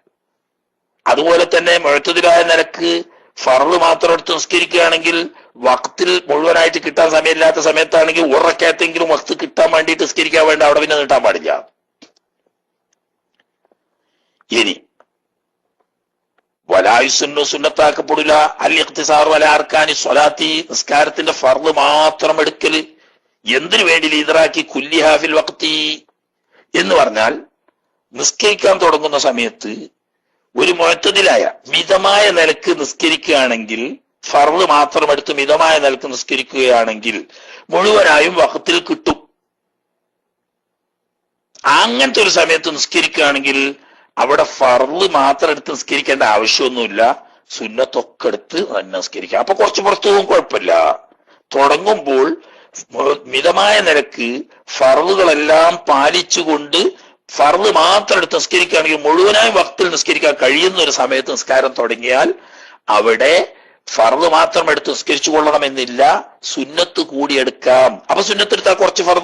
അതുപോലെ തന്നെ മുഅത്തദിലായ നിലക്ക് ഫർള് മാത്രം എടുത്ത് നിസ്കരിക്കുകയാണെങ്കിൽ വഖത്തിൽ മുഴുവനായിട്ട് കിട്ടാൻ സമയമില്ലാത്ത സമയത്താണെങ്കിൽ ഉറക്കത്തെങ്കിലും വഖത്ത് കിട്ടാൻ വേണ്ടിയിട്ട് നിസ്കരിക്കാൻ വേണ്ട, അവിടെ പിന്നെ നീട്ടാൻ പാടില്ല. ഇനി വലായുസുന്നു, സുന്നത്താക്കപ്പെടില്ല അൽ ഇഖ്തിസാർ വല അർക്കാനി സ്വലാത്തി, നിസ്കാരത്തിന്റെ ഫർള് മാത്രം എടുക്കല്. എന്തിനു വേണ്ടി? ലീദറാക്കി കുല്ലിഹാ ഫിൽ വഖ്തി എന്ന് പറഞ്ഞാൽ നിസ്കരിക്കാൻ തുടങ്ങുന്ന സമയത്ത് ഒരു മുഅത്തദിലായ മിതമായ നിലക്ക് നിസ്കരിക്കുകയാണെങ്കിൽ, ഫർള് മാത്രം എടുത്ത് മിതമായ നിലക്ക് നിസ്കരിക്കുകയാണെങ്കിൽ മുഴുവനായും വഖത്തിൽ കിട്ടും. അങ്ങനത്തെ ഒരു സമയത്ത് നിസ്കരിക്കുകയാണെങ്കിൽ അവിടെ ഫർള് മാത്രം എടുത്ത് നിസ്കരിക്കേണ്ട ആവശ്യമൊന്നുമില്ല. സുന്നത്തൊക്കെ എടുത്ത് തന്നെ നിസ്കരിക്കാം. അപ്പൊ കുറച്ച് പുറത്തു പോകും, കുഴപ്പമില്ല. തുടങ്ങുമ്പോൾ മിതമായ നിലക്ക് ഫർളുകളെല്ലാം പാലിച്ചുകൊണ്ട് ഫർള് മാത്രം എടുത്ത് നിസ്കരിക്കുകയാണെങ്കിൽ മുഴുവനായും വഖത്തിൽ നിസ്കരിക്കാൻ കഴിയുന്ന ഒരു സമയത്ത് നിസ്കാരം തുടങ്ങിയാൽ അവിടെ ഫർള് മാത്രം എടുത്ത് നിസ്കരിച്ചു കൊള്ളണമെന്നില്ല, സുന്നത്ത് കൂടി എടുക്കാം. അപ്പൊ സുന്നത്ത് എടുത്താൽ കുറച്ച് ഫർള്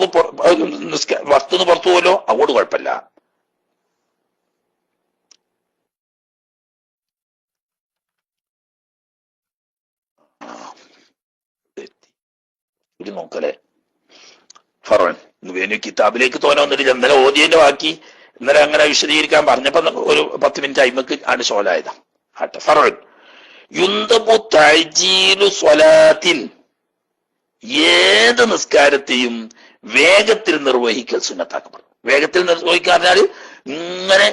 വഖത്തിന് പുറത്തു പോലോ, അതുകൊണ്ട് കുഴപ്പമില്ല. ഇത് നോക്കല്ലേ ഫറോൻ കിതാബിലേക്ക് തോന്നുന്നില്ല. ഇന്നലെ ഓതിയന്റെ ബാക്കി ഇന്നലെ അങ്ങനെ വിശദീകരിക്കാൻ പറഞ്ഞപ്പോ ഒരു 10 മിനിറ്റ് അയിമക്ക് ആണ് ഷോലായതാ. ആട്ടെ. ഫറോൻ യുന്തബു തഅജീലു സ്വലാത്തിൻ, ഏത് നിസ്കാരത്തെയും വേഗത്തിൽ നിർവഹിക്കൽ സുന്നത്താക്കപ്പെടും. വേഗത്തിൽ നിർവഹിക്കാൻ പറഞ്ഞാല് ഇങ്ങനെ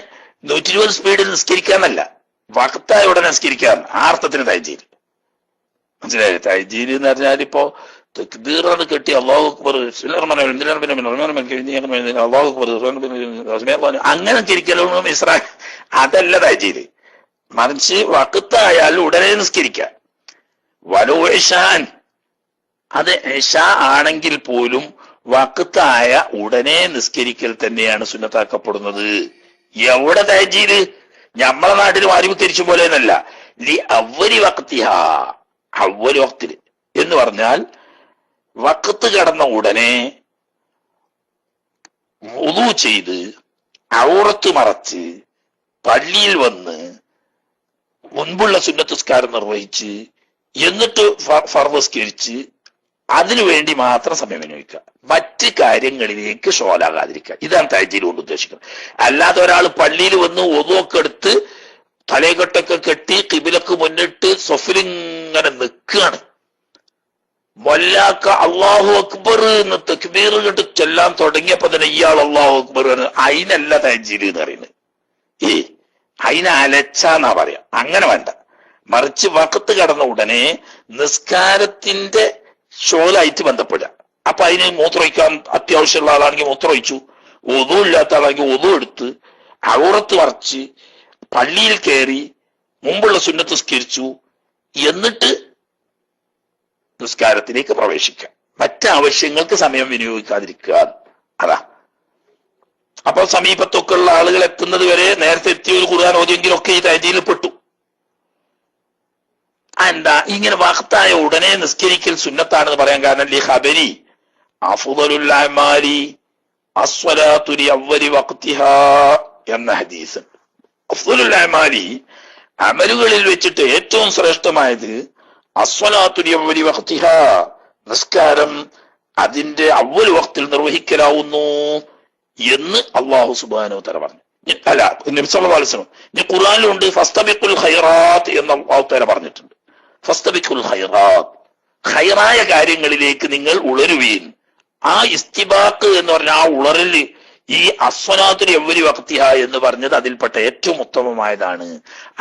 120 സ്പീഡിൽ നിസ്കരിക്കാന്നല്ല, വഖത്തായ ഉടനെ നിസ്കരിക്കാൻ. ആ അർത്ഥത്തിന് തഅജീൽ മനസ്സിലായി? തഅജീൽ എന്ന് പറഞ്ഞാൽ ഇപ്പോ തക്ബീറാണ് കെട്ടി അല്ലാഹു അക്ബർ അല്ലാഹു അക്ബർ അങ്ങനെ നിസ്കരിക്കലും ഇസ്രാ, അതല്ല തഅജീൽ. മറിച്ച് വഖത്തായാൽ ഉടനെ നിസ്കരിക്കാം. വലോ ഇശാൻ, അത് ഇശാ ആണെങ്കിൽ പോലും വഖത്തായ ഉടനെ നിസ്കരിക്കൽ തന്നെയാണ് സുന്നത്താക്കപ്പെടുന്നത്. എവിടെ തഅജീല്? നമ്മളെ നാട്ടിൽ മാരിവിക്കരിച്ച പോലെ എന്നല്ല. ലി അവ്വലി വഖ്തിഹാ, അവ്വലി വഖ്തിൽ എന്ന് പറഞ്ഞാൽ വഖത്ത് കടന്ന ഉടനെ വുളു ചെയ്ത് ഔറത്ത് മറച്ച് പള്ളിയിൽ വന്ന് മുൻപുള്ള സുന്നത്തുസ്കാരം നിർവഹിച്ച് എന്നിട്ട് ഫർള് നിസ്കരിച്ച് അതിനു വേണ്ടി മാത്രം സമയം വിനിയോഗിക്കുക. മറ്റ് കാര്യങ്ങളിലേക്ക് ഷോലാകാതിരിക്കുക. ഇതാണ് തഅജീൽ കൊണ്ട് ഉദ്ദേശിക്കുന്നത്. അല്ലാതെ ഒരാൾ പള്ളിയിൽ വന്ന് ഒതുവൊക്കെ എടുത്ത് തലയെക്കെട്ടൊക്കെ കെട്ടി ഖിബിലക്ക് മുന്നിട്ട് സൊഫിലിങ് ഇങ്ങനെ നിൽക്കുകയാണ്. വല്ലാക്ക അള്ളാഹു അക്ബർ എന്ന് തക്ബീർ കേട്ട് ചെല്ലാൻ തുടങ്ങിയപ്പോ തന്നെ ഇയാൾ അള്ളാഹു അക്ബർ അതിനല്ല തഹജ്ജുദ് എന്ന് പറയുന്നത്. അതിനെ അലച്ചാന്നാ പറയാ. അങ്ങനെ വേണ്ട. മറിച്ച് വഖത്ത് കടന്ന ഉടനെ നിസ്കാരത്തിന്റെ ഷോലായിട്ട് ബന്ധപ്പെടുക. അപ്പൊ അതിന് മൂത്രമൊഴിക്കാൻ അത്യാവശ്യമുള്ള ആളാണെങ്കിൽ മൂത്രമൊഴിച്ചു, ഒതു ഇല്ലാത്ത ആളാണെങ്കിൽ ഒതു എടുത്ത് ഔറത്ത് വരച്ച് പള്ളിയിൽ കയറി മുമ്പുള്ള സുന്നത്ത് സ്കരിച്ചു, എന്നിട്ട് നിസ്കാരത്തിലേക്ക് പ്രവേശിക്കുക. മറ്റാവശ്യങ്ങൾക്ക് സമയം വിനിയോഗിക്കാതിരിക്കുക. അതാ. അപ്പൊ സമീപത്തൊക്കെ ഉള്ള ആളുകൾ എത്തുന്നത് വരെ നേരത്തെ എത്തിയ ഒരു ഖുർആൻ ഓതിയെങ്കിലൊക്കെ ഈ തഹജ്ജുദിൽ പെട്ടു. എന്താ ഇങ്ങനെ വഖത്തായ ഉടനെ നിസ്കരിക്കൽ സുന്നത്താണെന്ന് പറയാൻ കാരണം ലി ഖബരി അഫ്ളലുൽ അഅമാലി അസ്സലാത്തു ലി അവ്വലി വഖ്തിഹാ എന്ന ഹദീസ്. അഫ്ളലുൽ അഅമാലി, അമലുകളിൽ വെച്ചിട്ട് ഏറ്റവും ശ്രേഷ്ഠമായത് അസ്സലാത്തു ലി അവ്വലി വഖ്തിഹാ, നിസ്കാരം അതിന്റെ അവ്വൽ വഖ്തിൽ നിർവഹിക്കലാവുന്നു എന്ന് അല്ലാഹു സുബ്ഹാനഹു വ തആല പറഞ്ഞു. അല്ല, നബി സല്ലല്ലാഹു അലൈഹി വസല്ലം ഇനി ഖുർആനിലുണ്ട് ഫസ്തബിഖുൽ ഖൈറാത്ത് എന്ന് അല്ലാഹു തആല പറഞ്ഞിട്ടുണ്ട്. ഫസ്തബിഖുൽ ഖൈറാത്ത്, ഖൈറായ കാര്യങ്ങളിലേക്ക് നിങ്ങൾ ഉളരുവീൻ. ആ ഇസ്തിബാഖ് എന്ന് പറഞ്ഞ ആ ഉളറല് ഈ അസ്വലാത്തുൽ അവ്വലി വഖ്തിഹ എന്ന് പറഞ്ഞത് അതിൽപ്പെട്ട ഏറ്റവും ഉത്തമമായതാണ്.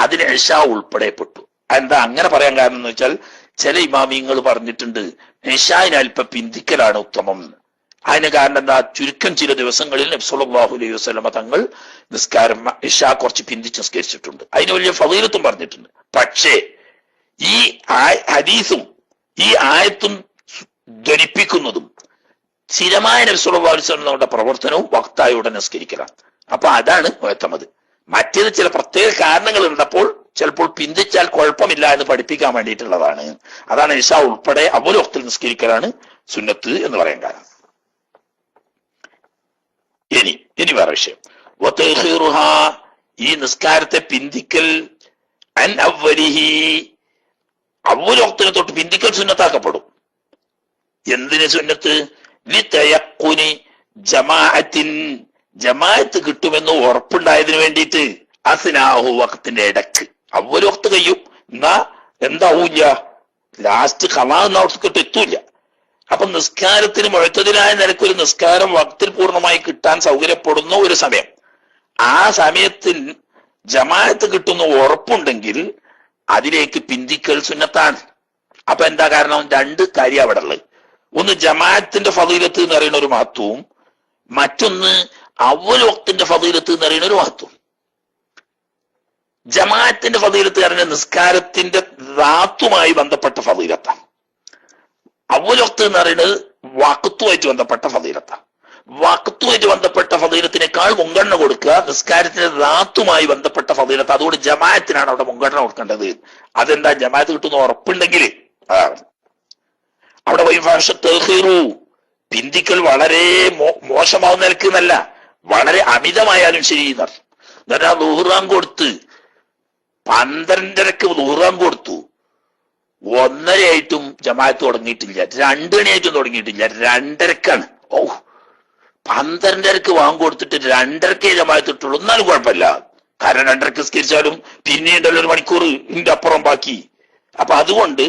അതിന് ഇശാ ഉൾപ്പെടെ പെട്ടു. എന്താ അങ്ങനെ പറയാൻ കാരണം എന്ന് വെച്ചാൽ ചില ഇമാമിങ്ങൾ പറഞ്ഞിട്ടുണ്ട് ഇശായിന് അല്പ പിന്തിക്കലാണ് ഉത്തമം. അതിന് കാരണം എന്താ, ചുരുക്കം ചില ദിവസങ്ങളിൽ നബി സല്ലല്ലാഹു അലൈഹി വസല്ലമ തങ്ങൾ നിസ്കാരം ഇശാ കുറച്ച് പിന്തിച്ച് നിസ്കരിച്ചിട്ടുണ്ട്. അതിന് വലിയ ഫളീലത്തും പറഞ്ഞിട്ടുണ്ട്. പക്ഷേ ഈ ഹദീസും ഈ ആയത്തും ധ്വനിപ്പിക്കുന്നതും സ്ഥിരമായ നബി സല്ലല്ലാഹു അലൈഹി വസല്ലമയുടെ പ്രവർത്തനവും വഖ്തായ ഉടനെ നിസ്കരിക്കലാണ്. അപ്പൊ അതാണ് ഉത്തമത്. മറ്റേത് ചില പ്രത്യേക കാരണങ്ങൾ ഉള്ളപ്പോൾ ചിലപ്പോൾ പിന്തിച്ചാൽ കുഴപ്പമില്ല എന്ന് പഠിപ്പിക്കാൻ വേണ്ടിയിട്ടുള്ളതാണ്. അതാണ് ഇശാ ഉൾപ്പെടെ അവ്വൽ വഖ്തിൽ നിസ്കരിക്കലാണ് സുന്നത്ത് എന്ന് പറയാൻ കാരണം. ഇനി വേറെ വിഷയം, ഈ നിസ്കാരത്തെ പിന്തിക്കൽ അൻ അവ്വലിഹി, അവ്വൽ വഖ്തിനെ തൊട്ട് പിന്തിക്കൽ സുന്നത്താക്കപ്പെടും. എന്തിന് സുന്നത്ത്? ലിതയഖുനി ജമാഅത്തിൻ, ജമാഅത്ത് കിട്ടുമെന്ന് ഉറപ്പുണ്ടായതിനു വേണ്ടിയിട്ട്. അസ്നാഹു വഖ്തിന്റെ ഇടക്ക് അവ്വൽ വഖ്ത് കഴിയും, എന്നാ എന്താവൂല്ല, ലാസ്റ്റ് ഖളാ എന്ന അവസ്ഥക്ക് എത്തൂല്ല. അപ്പൊ നിസ്കാരത്തിന് മുഴത്തതിനായ നിലക്കൊരു നിസ്കാരം വഖ്തിൽ പൂർണ്ണമായി കിട്ടാൻ സൗകര്യപ്പെടുന്ന ഒരു സമയം, ആ സമയത്തിൽ ജമാഅത്ത് കിട്ടുന്ന ഉറപ്പുണ്ടെങ്കിൽ അതിലേക്ക് പിന്തിക്കൽ സുന്നത്താണ്. അപ്പൊ എന്താ കാരണം? രണ്ട് കാര്യം അവിടെ ഉള്ളത്. ഒന്ന് ജമാഅത്തിന്റെ ഫളീലത്ത് എന്ന് പറയുന്ന ഒരു മഹത്വവും, മറ്റൊന്ന് അവ്വൽ വഖ്തിന്റെ ഫളീലത്ത് എന്ന് പറയുന്ന ഒരു മഹത്വം. ജമാഅത്തിന്റെ ഫളീലത്ത് പറഞ്ഞ നിസ്കാരത്തിന്റെ റാത്തുമായി ബന്ധപ്പെട്ട ഫളീലത്താണ്. അവ്വൽ വഖ്ത് എന്ന് പറയുന്നത് വഖ്തുമായിട്ട് ബന്ധപ്പെട്ട ഫളീലത്താണ്. വഖ്തുമായിട്ട് ബന്ധപ്പെട്ട ഫളീലത്തിനേക്കാൾ മുൻഗണന കൊടുക്കുക നിസ്കാരത്തിന്റെ റാത്തുമായി ബന്ധപ്പെട്ട ഫളീലത്ത്. അതുകൊണ്ട് ജമാഅത്തിനാണ് അവിടെ മുൻഗണന കൊടുക്കേണ്ടത്. അതെന്താ? ജമാഅത്ത് കിട്ടുന്ന ഉറപ്പുണ്ടെങ്കിൽ അതാണ് അവിടെ പിന്തിക്കൽ വളരെ മോശമാവുന്ന നിലക്ക് എന്നല്ല, വളരെ അമിതമായാലും ശരി എന്നർത്ഥം. എന്നാൽ ളുഹ്റാൻ കൊടുത്ത് 12:30 ളുഹ്റാൻ കൊടുത്തു, 1:30 ജമാഅത്ത് തുടങ്ങിയിട്ടില്ല, 2 മണിയായിട്ടും തുടങ്ങിയിട്ടില്ല, 2:30 ഓ 12:30 വാങ്ങി കൊടുത്തിട്ട് 2:30 ജമാഅത്ത് ഇട്ടുള്ളൂ. എന്നാലും കുഴപ്പമില്ല, കാരണം 2:30 സ്കരിച്ചാലും പിന്നീണ്ടല്ലോ 1 മണിക്കൂർ ഇതിന്റെ അപ്പുറം ബാക്കി. അപ്പൊ അതുകൊണ്ട്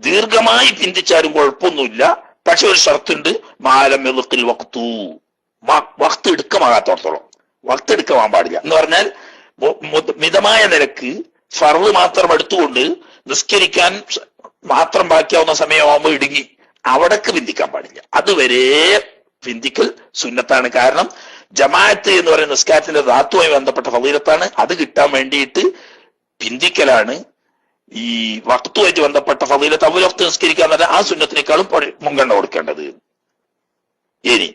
ദീർഘമായി പിന്തിച്ചാലും കുഴപ്പമൊന്നുമില്ല. പക്ഷെ ഒരു ഷർത്തുണ്ട്, മാലം എളുക്കിൽ വഖ്തു, വഖ്ത് എടുക്കമാകാത്തോടത്തോളം. വഖ്ത് എടുക്കമാകാൻ പാടില്ല എന്ന് പറഞ്ഞാൽ മിതമായ നിലക്ക് ഫർള് മാത്രം എടുത്തുകൊണ്ട് നിസ്കരിക്കാൻ മാത്രം ബാക്കിയാവുന്ന സമയമാകുമ്പോൾ ഇടുങ്ങി അവിടക്ക് പിന്തിക്കാൻ പാടില്ല. അതുവരെ പിന്തിക്കൽ സുന്നത്താണ്. കാരണം ജമാഅത്ത് എന്ന് പറയുന്ന നിസ്കാരത്തിന്റെ റാത്തുമായി ബന്ധപ്പെട്ട ഫളീലത്താണ്. അത് കിട്ടാൻ വേണ്ടിയിട്ട് പിന്തിക്കലാണ് ഈ വഖ്തുമായിട്ട് ബന്ധപ്പെട്ട ഫളീലത്ത്. അവ്വൽ വഖ്ത് നിസ്കരിക്കാൻ പറഞ്ഞാൽ ആ സുന്നത്തിനേക്കാളും മുൻഗണന കൊടുക്കേണ്ടത്. ഇനി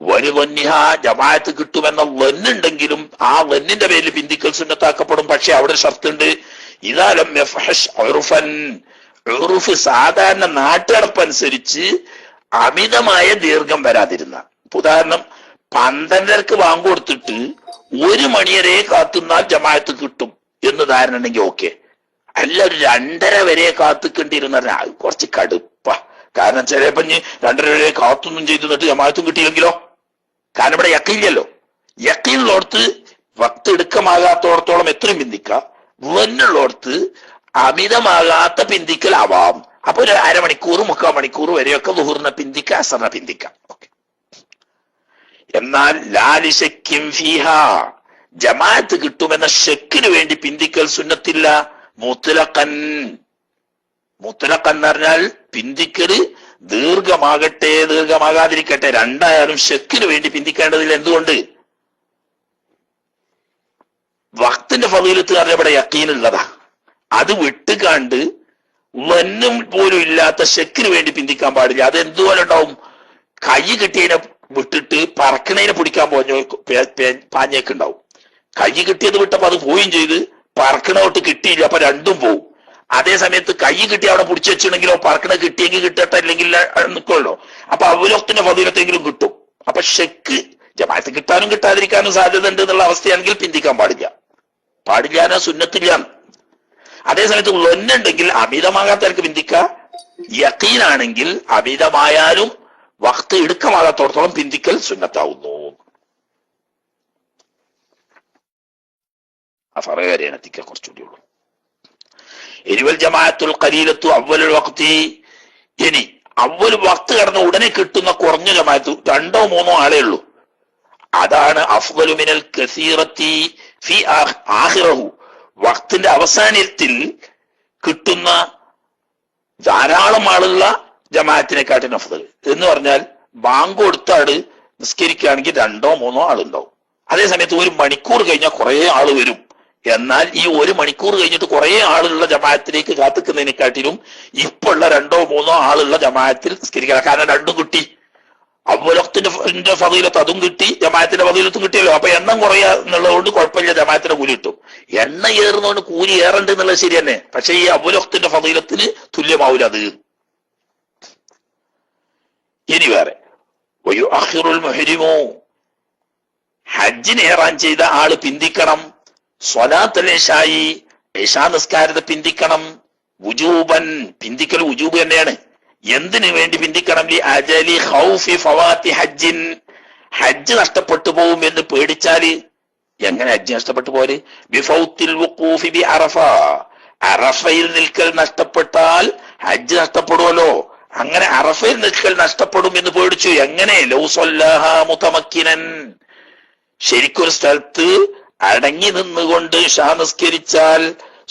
വനിവന്യഹ, ജമാഅത്ത് കിട്ടുമെന്ന വന്നുണ്ടെങ്കിലും ആ വന്നിന്റെ പേരിൽ പിന്തിക്കൽ സുന്നത്താക്കപ്പെടും. പക്ഷെ അവിടെ ഷർത്തുണ്ട്, ഇദാലം യഫ്ഹഷ് ഉർഫൻ, ഉറുഫ് സാധാരണ നാട്ടടപ്പനുസരിച്ച് അമിതമായ ദീർഘം വരാതിരുന്ന. ഉദാഹരണം, 12:30 വാങ്ങി കൊടുത്തിട്ട് 1 മണി വരെ കാത്തുന്നാൽ ജമാഅത്ത് കിട്ടും എന്ന് ധാരണ ഉണ്ടെങ്കിൽ ഓക്കെ. അല്ല, ഒരു 2:30 വരെ കാത്തുക്കേണ്ടിയിരുന്ന കുറച്ച് കടുപ്പ. കാരണം ചിലപ്പോ 2:30 വരെ കാത്തൊന്നും ചെയ്തിട്ട് ജമാഅത്തും കിട്ടിയില്ലെങ്കിലോ? കാരണം ഇവിടെ യക്കീനില്ലല്ലോ. യക്കീനുള്ളോടത്ത് വഖ്ത് എടുക്കമാകാത്തോടത്തോളം എത്രയും പിന്തിക്കാം. വന്നുള്ളോടത്ത് അമിതമാകാത്ത പിന്തിക്കൽ ആവാം. അപ്പൊ ഒരു അരമണിക്കൂർ 3/4 മണിക്കൂർ വരെയൊക്കെ ളുഹറിനെ പിന്തിക്കാം, അസറിനെ പിന്തിക്കാം. ഓക്കെ. എന്നാൽ ലാലിശക്കും ഫീഹ, ജമാഅത്ത് കിട്ടുമെന്ന ഷെക്കിന് വേണ്ടി പിന്തിക്കൽ സുന്നത്തില്ല. മുത്ലഖൻ, മുത്ലഖൻ എന്ന് പറഞ്ഞാൽ പിന്തിക്കല് ദീർഘമാകട്ടെ ദീർഘമാകാതിരിക്കട്ടെ രണ്ടായാലും ഷെക്കിന് വേണ്ടി പിന്തിക്കേണ്ടതില്ല. എന്തുകൊണ്ട്? വഖ്തിന്റെ ഫളീലത്ത് പറഞ്ഞ ഇവിടെ യഖീനുള്ളതാ. അത് വിട്ടുകാണ്ട് വന്നും പോലും ഇല്ലാത്ത ഷെക്കിന് വേണ്ടി പിന്തിക്കാൻ പാടില്ല. അത് എന്തുപോലെ ഉണ്ടാവും? കൈ കിട്ടിയതിനെ വിട്ടിട്ട് പറക്കണതിനെ പിടിക്കാൻ പാഞ്ഞേക്കുണ്ടാവും. കൈ കിട്ടിയത് വിട്ടപ്പോ അത് പോവുകയും ചെയ്ത്, പറക്കണോട്ട് കിട്ടിയില്ല, അപ്പൊ രണ്ടും പോവും. അതേ സമയത്ത് കൈ കിട്ടി അവിടെ പിടിച്ചു വെച്ചിട്ടുണ്ടെങ്കിലോ പറക്കണ കിട്ടിയെങ്കിൽ കിട്ടട്ടെ, അല്ലെങ്കിൽ നിൽക്കുമല്ലോ. അപ്പൊ അവലൊത്തിന്റെ ഫളീലത്തെങ്കിലും കിട്ടും. അപ്പൊ ഷെക്ക് ജമാഅത്ത് കിട്ടാനും കിട്ടാതിരിക്കാനും സാധ്യത ഉണ്ട് എന്നുള്ള അവസ്ഥയാണെങ്കിൽ പിന്തിക്കാൻ പാടില്ല, സുന്നത്തില്ല. അതേസമയത്ത് ഒന്നുണ്ടെങ്കിൽ അമിതമാകാത്തവർക്ക് പിന്തിക്ക. യഖീനാണെങ്കിൽ അമിതമായാലും വഖ്ത് ഇടുക്കമാകാത്തോടത്തോളം പിന്തിക്കൽ സുന്നത്താവുന്നു. ആ ഫറകാരിയെത്തിക്ക കുറച്ചുകൂടി ഉള്ളൂ. എരിവൽ ജമാഅത്തുൽ ഖലീലത്തു അവ്വലുൽ വഖ്തി. ഇനി അവ്വൽ വഖ്ത് കടന്ന ഉടനെ കിട്ടുന്ന കുറഞ്ഞ ജമാഅത്ത് 2 or 3 ആളേ ഉള്ളൂ. അതാണ് അഫ്ളു മിനൽ കസീറത്തി ഫി ആഖിറഹു. വഖ്തിന്റെ അവസാനത്തിൽ കിട്ടുന്ന ധാരാളം ആളുള്ള ജമാഅത്തിനെക്കാട്ടിന് അഫ്ളൽ എന്ന് പറഞ്ഞാൽ ബാങ്ക് കൊടുത്താട് നിസ്കരിക്കുകയാണെങ്കിൽ 2 or 3 ആളുണ്ടാവും. അതേ സമയത്ത് 1 മണിക്കൂർ കഴിഞ്ഞാൽ കുറെ ആള് വരും. എന്നാൽ ഈ 1 മണിക്കൂർ കഴിഞ്ഞിട്ട് കുറെ ആളുള്ള ജമാഅത്തിലേക്ക് കാത്തിക്കുന്നതിനെക്കാട്ടിലും ഇപ്പൊ ഉള്ള 2 or 3 ആളുള്ള ജമാഅത്തിൽ നിസ്കരിക്കണം. കാരണം രണ്ടും കിട്ടി. അവലത്തിന്റെ ഫളീലത്ത് അതും കിട്ടി, ജമാഅത്തിന്റെ ഫളീലത്തും കിട്ടിയല്ലോ. അപ്പൊ എണ്ണം കുറയാ എന്നുള്ളതുകൊണ്ട് കുഴപ്പമില്ല, ജമാഅത്തിന്റെ കൂലി കിട്ടും. എണ്ണ ഏറുന്നതുകൊണ്ട് കൂലി ഏറണ്ട് എന്നുള്ളത് ശരി തന്നെ. പക്ഷെ ഈ അവലത്തിന്റെ ഫളീലത്തിന് തുല്യമാവൂല അത്. ഇനി വേറെ വയുഅഖിറുൽ മുഹ്രിമു, ഹജ്ജിന് ഇഹ്റാം ചെയ്ത ആള് പിന്തിക്കണം. സ്വലാത്തുൽ ഇശായി, ഇശാ നിസ്കാരത്തെ പിന്തിക്കണം. വുജൂബൻ, പിന്തിക്കൽ വുജൂബ് തന്നെയാണ്. എന്തിനു വേണ്ടി പിന്തിക്കണം? ലി അജലി ഖൗഫി ഫവാത്തി ഹജ്ജിൻ, ഹജ്ജ് നഷ്ടപ്പെട്ടു പോകും എന്ന് പേടിച്ചാല്. എങ്ങനെ ഹജ്ജ് നഷ്ടപ്പെട്ടു പോലെ? ബിഫൗത്തിൽ വുഖൂഫി ബി അറഫ, അറഫയിൽ നിൽക്കൽ നഷ്ടപ്പെട്ടാൽ ഹജ്ജ് നഷ്ടപ്പെടുമല്ലോ. അങ്ങനെ അറഫയിൽ നിൽക്കൽ നഷ്ടപ്പെടും എന്ന് പേടിച്ചു. എങ്ങനെ? ലൗ സ്വല്ലഹ മുതമക്കിനൻ, ശരിക്കൊരു സ്ഥലത്ത് അടങ്ങി നിന്നുകൊണ്ട് ഇശാ നിസ്കരിച്ചാൽ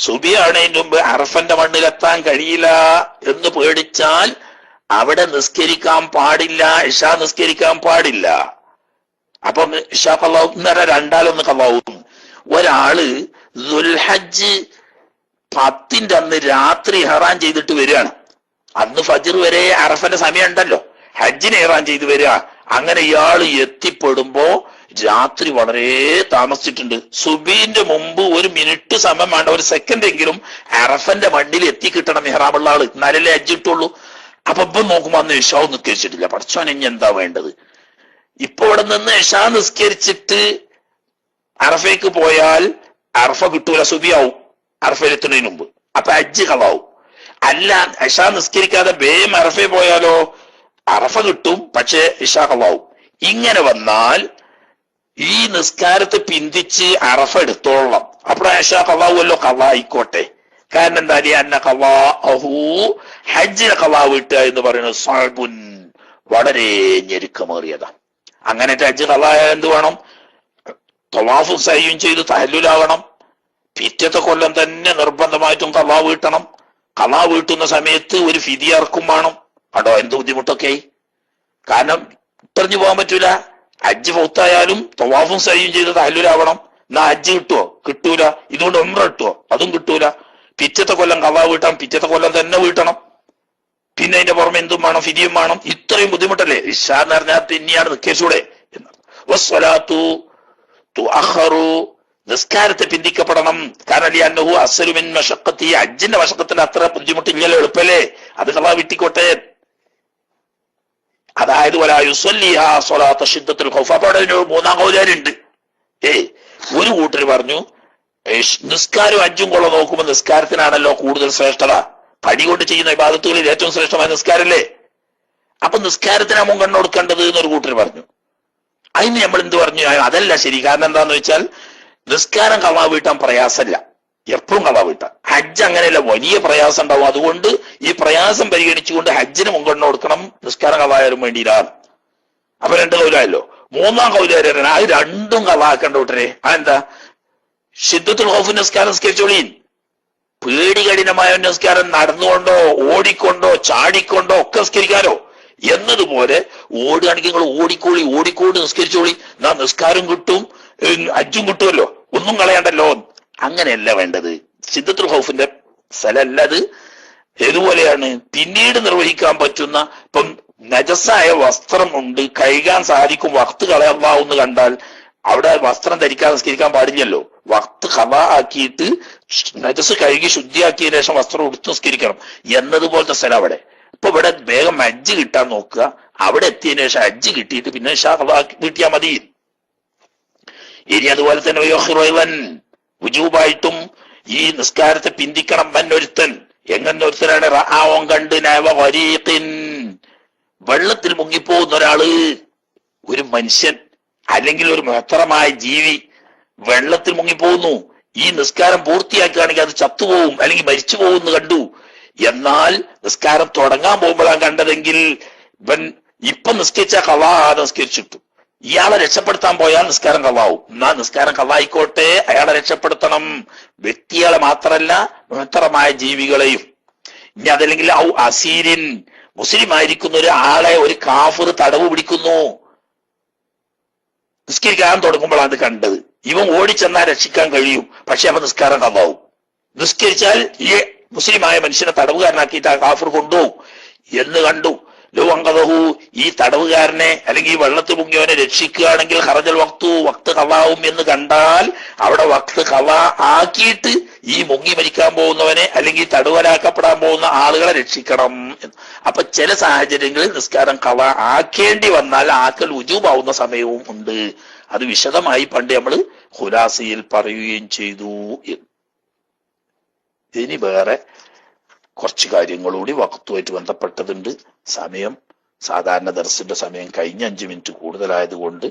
സുബിയാണതിന് മുമ്പ് അറഫന്റെ മണ്ണിലെത്താൻ കഴിയില്ല എന്ന് പേടിച്ചാൽ അവിടെ നിസ്കരിക്കാൻ പാടില്ല, ഇശാ നിസ്കരിക്കാൻ പാടില്ല. അപ്പം ഇശാ ഖളാവും എന്ന് പറഞ്ഞാൽ 2 ഖളാവും. ഒരാള് ദുൽഹജ്ജ് 10 അന്ന് രാത്രി ഇഹ്റാം ചെയ്തിട്ട് വരികയാണ്. അന്ന് ഫജ്ർ വരെ അറഫന്റെ സമയം ഉണ്ടല്ലോ, ഹജ്ജിന് ഇഹ്റാം ചെയ്ത് വരിക. അങ്ങനെ ഇയാള് എത്തിപ്പെടുമ്പോ രാത്രി വളരെ താമസിച്ചിട്ടുണ്ട്. സുബീന്റെ മുമ്പ് 1 മിനിറ്റ് സമയം വേണ്ട, 1 സെക്കൻഡ് എങ്കിലും അറഫന്റെ മണ്ണിൽ എത്തിക്കിട്ടണം ഇഹ്റാമുള്ള ആള്, എന്നാലല്ലേ ഹജ്ജ് കിട്ടുള്ളൂ. അപ്പൊ ഇപ്പം നോക്കുമ്പോ അന്ന് ഇശാവ് നിസ്കരിച്ചിട്ടില്ല. പഠിച്ചോൻ ഇനി എന്താ വേണ്ടത്? ഇപ്പൊ ഇവിടെ നിന്ന് ഇശാ നിസ്കരിച്ചിട്ട് അറഫയ്ക്ക് പോയാൽ അറഫ കിട്ടൂല, സുബിയാവും അറഫയിലെത്തുന്നതിന് മുമ്പ്. അപ്പൊ ഹജ്ജ് കളാവും. അല്ല, ഇശാ നിസ്കരിക്കാതെ വേഗം അറഫയിൽ പോയാലോ അറഫ കിട്ടും, പക്ഷെ ഇശാ കളാവും. ഇങ്ങനെ വന്നാൽ ഈ നിസ്കാരത്തെ പിന്തിച്ച് അറഫ എടുത്തോളണം. അപ്പോൾ ഇശാ കളാവുമല്ലോ, കളാ ആയിക്കോട്ടെ. കാരണം എന്താ? അന്ന കളാഹു, ഹജ്ജിനെ കളാ വിട്ടുക എന്ന് പറയുന്നത് സഅബുൻ, വളരെ ഞെരുക്കമേറിയതാ. അങ്ങനെ ഹജ്ജ് കളായ എന്ത് വേണം? തവാഫും സഅയും ചെയ്ത് തഹല്ലുലാവണം. പിറ്റത്തെ കൊല്ലം തന്നെ നിർബന്ധമായിട്ടും കളാ വീട്ടണം. കളാ വീട്ടുന്ന സമയത്ത് ഒരു ഫിദിയ ഇറക്കും വേണം. അടോ എന്ത് ബുദ്ധിമുട്ടൊക്കെ. കാരണം ഇട്ടറിഞ്ഞു പോകാൻ പറ്റൂല. ഹജ്ജ് ഫൗത്തായാലും തവാഫും സഅയും ചെയ്ത് തഹല്ലുലാവണം. എന്നാ ഹജ്ജ് കിട്ടുവോ? കിട്ടൂല. ഇതുകൊണ്ട് ഉംറ കിട്ടുവോ? അതും കിട്ടൂല. പിറ്റത്തെ കൊല്ലം കളാ വീട്ടാം, പിറ്റത്തെ കൊല്ലം തന്നെ വീട്ടണം. പിന്നെ അതിന്റെ പുറമെ എന്തും വേണം? ഫിദിയും വേണം. ഇത്രയും ബുദ്ധിമുട്ടല്ലേ? ഇശാ എന്ന് പറഞ്ഞാൽ പിന്നെയാണ് നിക്കേശൂടെ. വസ്സലാത്തു തുഅഖറു, നിസ്കാരത്തെ പിന്തിക്കപ്പെടണം. കാരണം അന്നഹു അസ്സലു മിൻ മശഖത്തി, ഹജ്ജിന്റെ മശഖത്തിന് അത്ര ബുദ്ധിമുട്ടില്ലല്ലോ, എളുപ്പല്ലേ. അത് കളാ വിട്ടിക്കോട്ടെ. അതായത് വലാ യുസല്ലിഹാ സ്വലാത്ത ശിദ്ദത്തുൽ ഖൗഫ്. അപ്പോൾ അവിടെ 3-ാം കൗലാരുണ്ട്. ഒരു കൂട്ടർ പറഞ്ഞു നിസ്കാരവും ഹജ്ജും കൊള്ള നോക്കുമ്പോൾ നിസ്കാരത്തിനാണല്ലോ കൂടുതൽ ശ്രേഷ്ഠത. പടി കൊണ്ട് ചെയ്യുന്ന ഇബാദത്തുകളിൽ ഏറ്റവും ശ്രേഷ്ഠമായ നിസ്കാരല്ലേ. അപ്പൊ നിസ്കാരത്തിനാ മുൻഗണന കൊടുക്കേണ്ടത് എന്നൊരു കൂട്ടർ പറഞ്ഞു. അതിന് നമ്മൾ എന്ത് പറഞ്ഞു? അതല്ല ശരി. കാരണം എന്താന്ന് വെച്ചാൽ നിസ്കാരം കളാ വീട്ടാൻ പ്രയാസമല്ല. എപ്പോഴും കളാ വീട്ട. ഹജ്ജ് അങ്ങനെയല്ല, വലിയ പ്രയാസം ഉണ്ടാവും. അതുകൊണ്ട് ഈ പ്രയാസം പരിഗണിച്ചുകൊണ്ട് ഹജ്ജിന് മുൻഗണന കൊടുക്കണം, നിസ്കാരം കളായാലും വേണ്ടിയില്ല. അപ്പൊ 2 കൗലായല്ലോ. 3-ാം കൗലുകാരൻ അത് രണ്ടും കളാക്കണ്ട കൂട്ടരെ. അതെന്താ? ശിദ്ദത്തുൽ ഖൗഫ് നിസ്കാരം നിസ്കരിച്ചോളീൻ. പേടി കഠിനമായ നിസ്കാരം നടന്നുകൊണ്ടോ ഓടിക്കൊണ്ടോ ചാടിക്കൊണ്ടോ ഒക്കെ നിസ്കരിക്കാനോ. എന്നതുപോലെ ഓടുകയാണെങ്കിൽ നിങ്ങൾ ഓടിക്കോടി നിസ്കരിച്ചോളി, എന്നാ നിസ്കാരം കിട്ടും, ഹജ്ജും കിട്ടുമല്ലോ, ഒന്നും കളയണ്ടല്ലോ. അങ്ങനെയല്ല വേണ്ടത്. ശിദ്ദത്തുൽ ഖൗഫിന്റെ സ്ഥലമല്ല അത്. ഏതുപോലെയാണ് പിന്നീട് നിർവഹിക്കാൻ പറ്റുന്ന, ഇപ്പം നജസായ വസ്ത്രം ഉണ്ട്, കഴുകാൻ സാധിക്കും, വക്ത് കളയാവുന്ന കണ്ടാൽ അവിടെ വസ്ത്രം ധരിക്കാൻ നിസ്കരിക്കാൻ പാടില്ലല്ലോ. വക്ത് ഖളാ ആക്കിയിട്ട് നജസ് കഴുകി ശുദ്ധിയാക്കിയ ശേഷം വസ്ത്രം ഉടുത്ത് നിസ്കരിക്കണം എന്നതുപോലത്തെ സ്ഥലം അവിടെ. ഇപ്പൊ ഇവിടെ വേഗം ഹജ്ജ് കിട്ടാൻ നോക്കുക. അവിടെ എത്തിയതിനു ശേഷം ഹജ്ജ് കിട്ടിയിട്ട് പിന്നെ കിട്ടിയാൽ മതി. ഇനി അതുപോലെ തന്നെ വുജൂബായിട്ടും ഈ നിസ്കാരത്തെ പിന്തിക്കണം. ഒരുത്തൻ എങ്ങനെ ഒരുത്തനാണ് റാവൻ കണ്ട് വെള്ളത്തിൽ മുങ്ങിപ്പോകുന്ന ഒരാള്, ഒരു മനുഷ്യൻ അല്ലെങ്കിൽ ഒരു മുഹത്തറമായ ജീവി വെള്ളത്തിൽ മുങ്ങിപ്പോകുന്നു. ഈ നിസ്കാരം പൂർത്തിയാക്കുകയാണെങ്കിൽ അത് ചത്തുപോകും അല്ലെങ്കിൽ മരിച്ചു പോകുന്നു കണ്ടു. എന്നാൽ നിസ്കാരം തുടങ്ങാൻ പോകുമ്പോഴാണ് കണ്ടതെങ്കിൽ ഇവൻ ഇപ്പൊ നിസ്കരിച്ച കളാ നിസ്കരിച്ചിട്ടു. ഇയാളെ രക്ഷപ്പെടുത്താൻ പോയാൽ നിസ്കാരം കളാവും. എന്നാ നിസ്കാരം കളായിക്കോട്ടെ, അയാളെ രക്ഷപ്പെടുത്തണം. വ്യക്തികളെ മാത്രല്ല, മുഹത്തറമായ ജീവികളെയും. ഇനി അതല്ലെങ്കിൽ ഔ അസീരിൻ, മുസ്ലിം ആയിരിക്കുന്ന ഒരു ആളെ ഒരു കാഫിർ തടവ് പിടിക്കുന്നു. നിസ്കരിക്കാൻ തുടങ്ങുമ്പോഴാണ് അത് കണ്ടത്. ഇവൻ ഓടിച്ചെന്നാൽ രക്ഷിക്കാൻ കഴിയും, പക്ഷെ അവൻ നിസ്കാരം കളാവും. നിസ്കരിച്ചാൽ ഈ മുസ്ലിമായ മനുഷ്യനെ തടവുകാരനാക്കിയിട്ട് ആ കാഫിർ കൊണ്ടുപോകും എന്ന് കണ്ടു. ലൗഅങ്കദഹു, ഈ തടവുകാരനെ അല്ലെങ്കിൽ ഈ വെള്ളത്തിൽ മുങ്ങിയവനെ രക്ഷിക്കുകയാണെങ്കിൽ ഖറജൽ വക്ത് ഖളാവും എന്ന് കണ്ടാൽ അവിടെ വക്ത് ഖളാ ആക്കിയിട്ട് ഈ മുങ്ങി മരിക്കാൻ പോകുന്നവനെ അല്ലെങ്കിൽ തടവുകാരാക്കപ്പെടാൻ പോകുന്ന ആളുകളെ രക്ഷിക്കണം. അപ്പൊ ചില സാഹചര്യങ്ങളിൽ നിസ്കാരം ഖളാ ആക്കേണ്ടി വന്നാൽ ആക്കൽ വുജൂബാവുന്ന സമയവും ഉണ്ട്. അത് വിശദമായി പണ്ട് നമ്മൾ ഖുലാസയിൽ പറയുകയും ചെയ്തു. ഇനി വേറെ കുറച്ച് കാര്യങ്ങളൂടി വഖത്തുമായിട്ട് ബന്ധപ്പെട്ടതുണ്ട്. സമയം സാധാരണ ദർസിന്റെ സമയം കഴിഞ്ഞ 5 മിനിറ്റ് കൂടുതലായതുകൊണ്ട്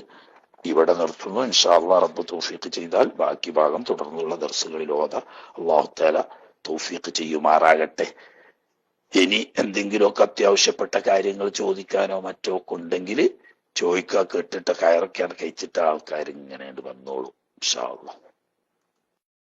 ഇവിടെ നിർത്തുന്നു. ഇൻഷാ അല്ലാഹ് റബ്ബ് തൗഫീഖ് ചെയ്താൽ ബാക്കി ഭാഗം തുടർന്നുള്ള ദർസുകളിൽ ഓതാം. അല്ലാഹു തആല തൗഫീഖ് ചെയ്യുമാറാകട്ടെ. ഇനി എന്തെങ്കിലുമൊക്കെ അത്യാവശ്യപ്പെട്ട കാര്യങ്ങൾ ചോദിക്കാനോ മറ്റോ ഒക്കെ ഉണ്ടെങ്കിൽ ചോദിക്കുക. കേട്ടിട്ട് കയറൊക്കെയാണ് കഴിച്ചിട്ട് ആൾക്കാർ ഇങ്ങനെ വന്നോളൂ ഇൻഷാ അല്ലാഹ്.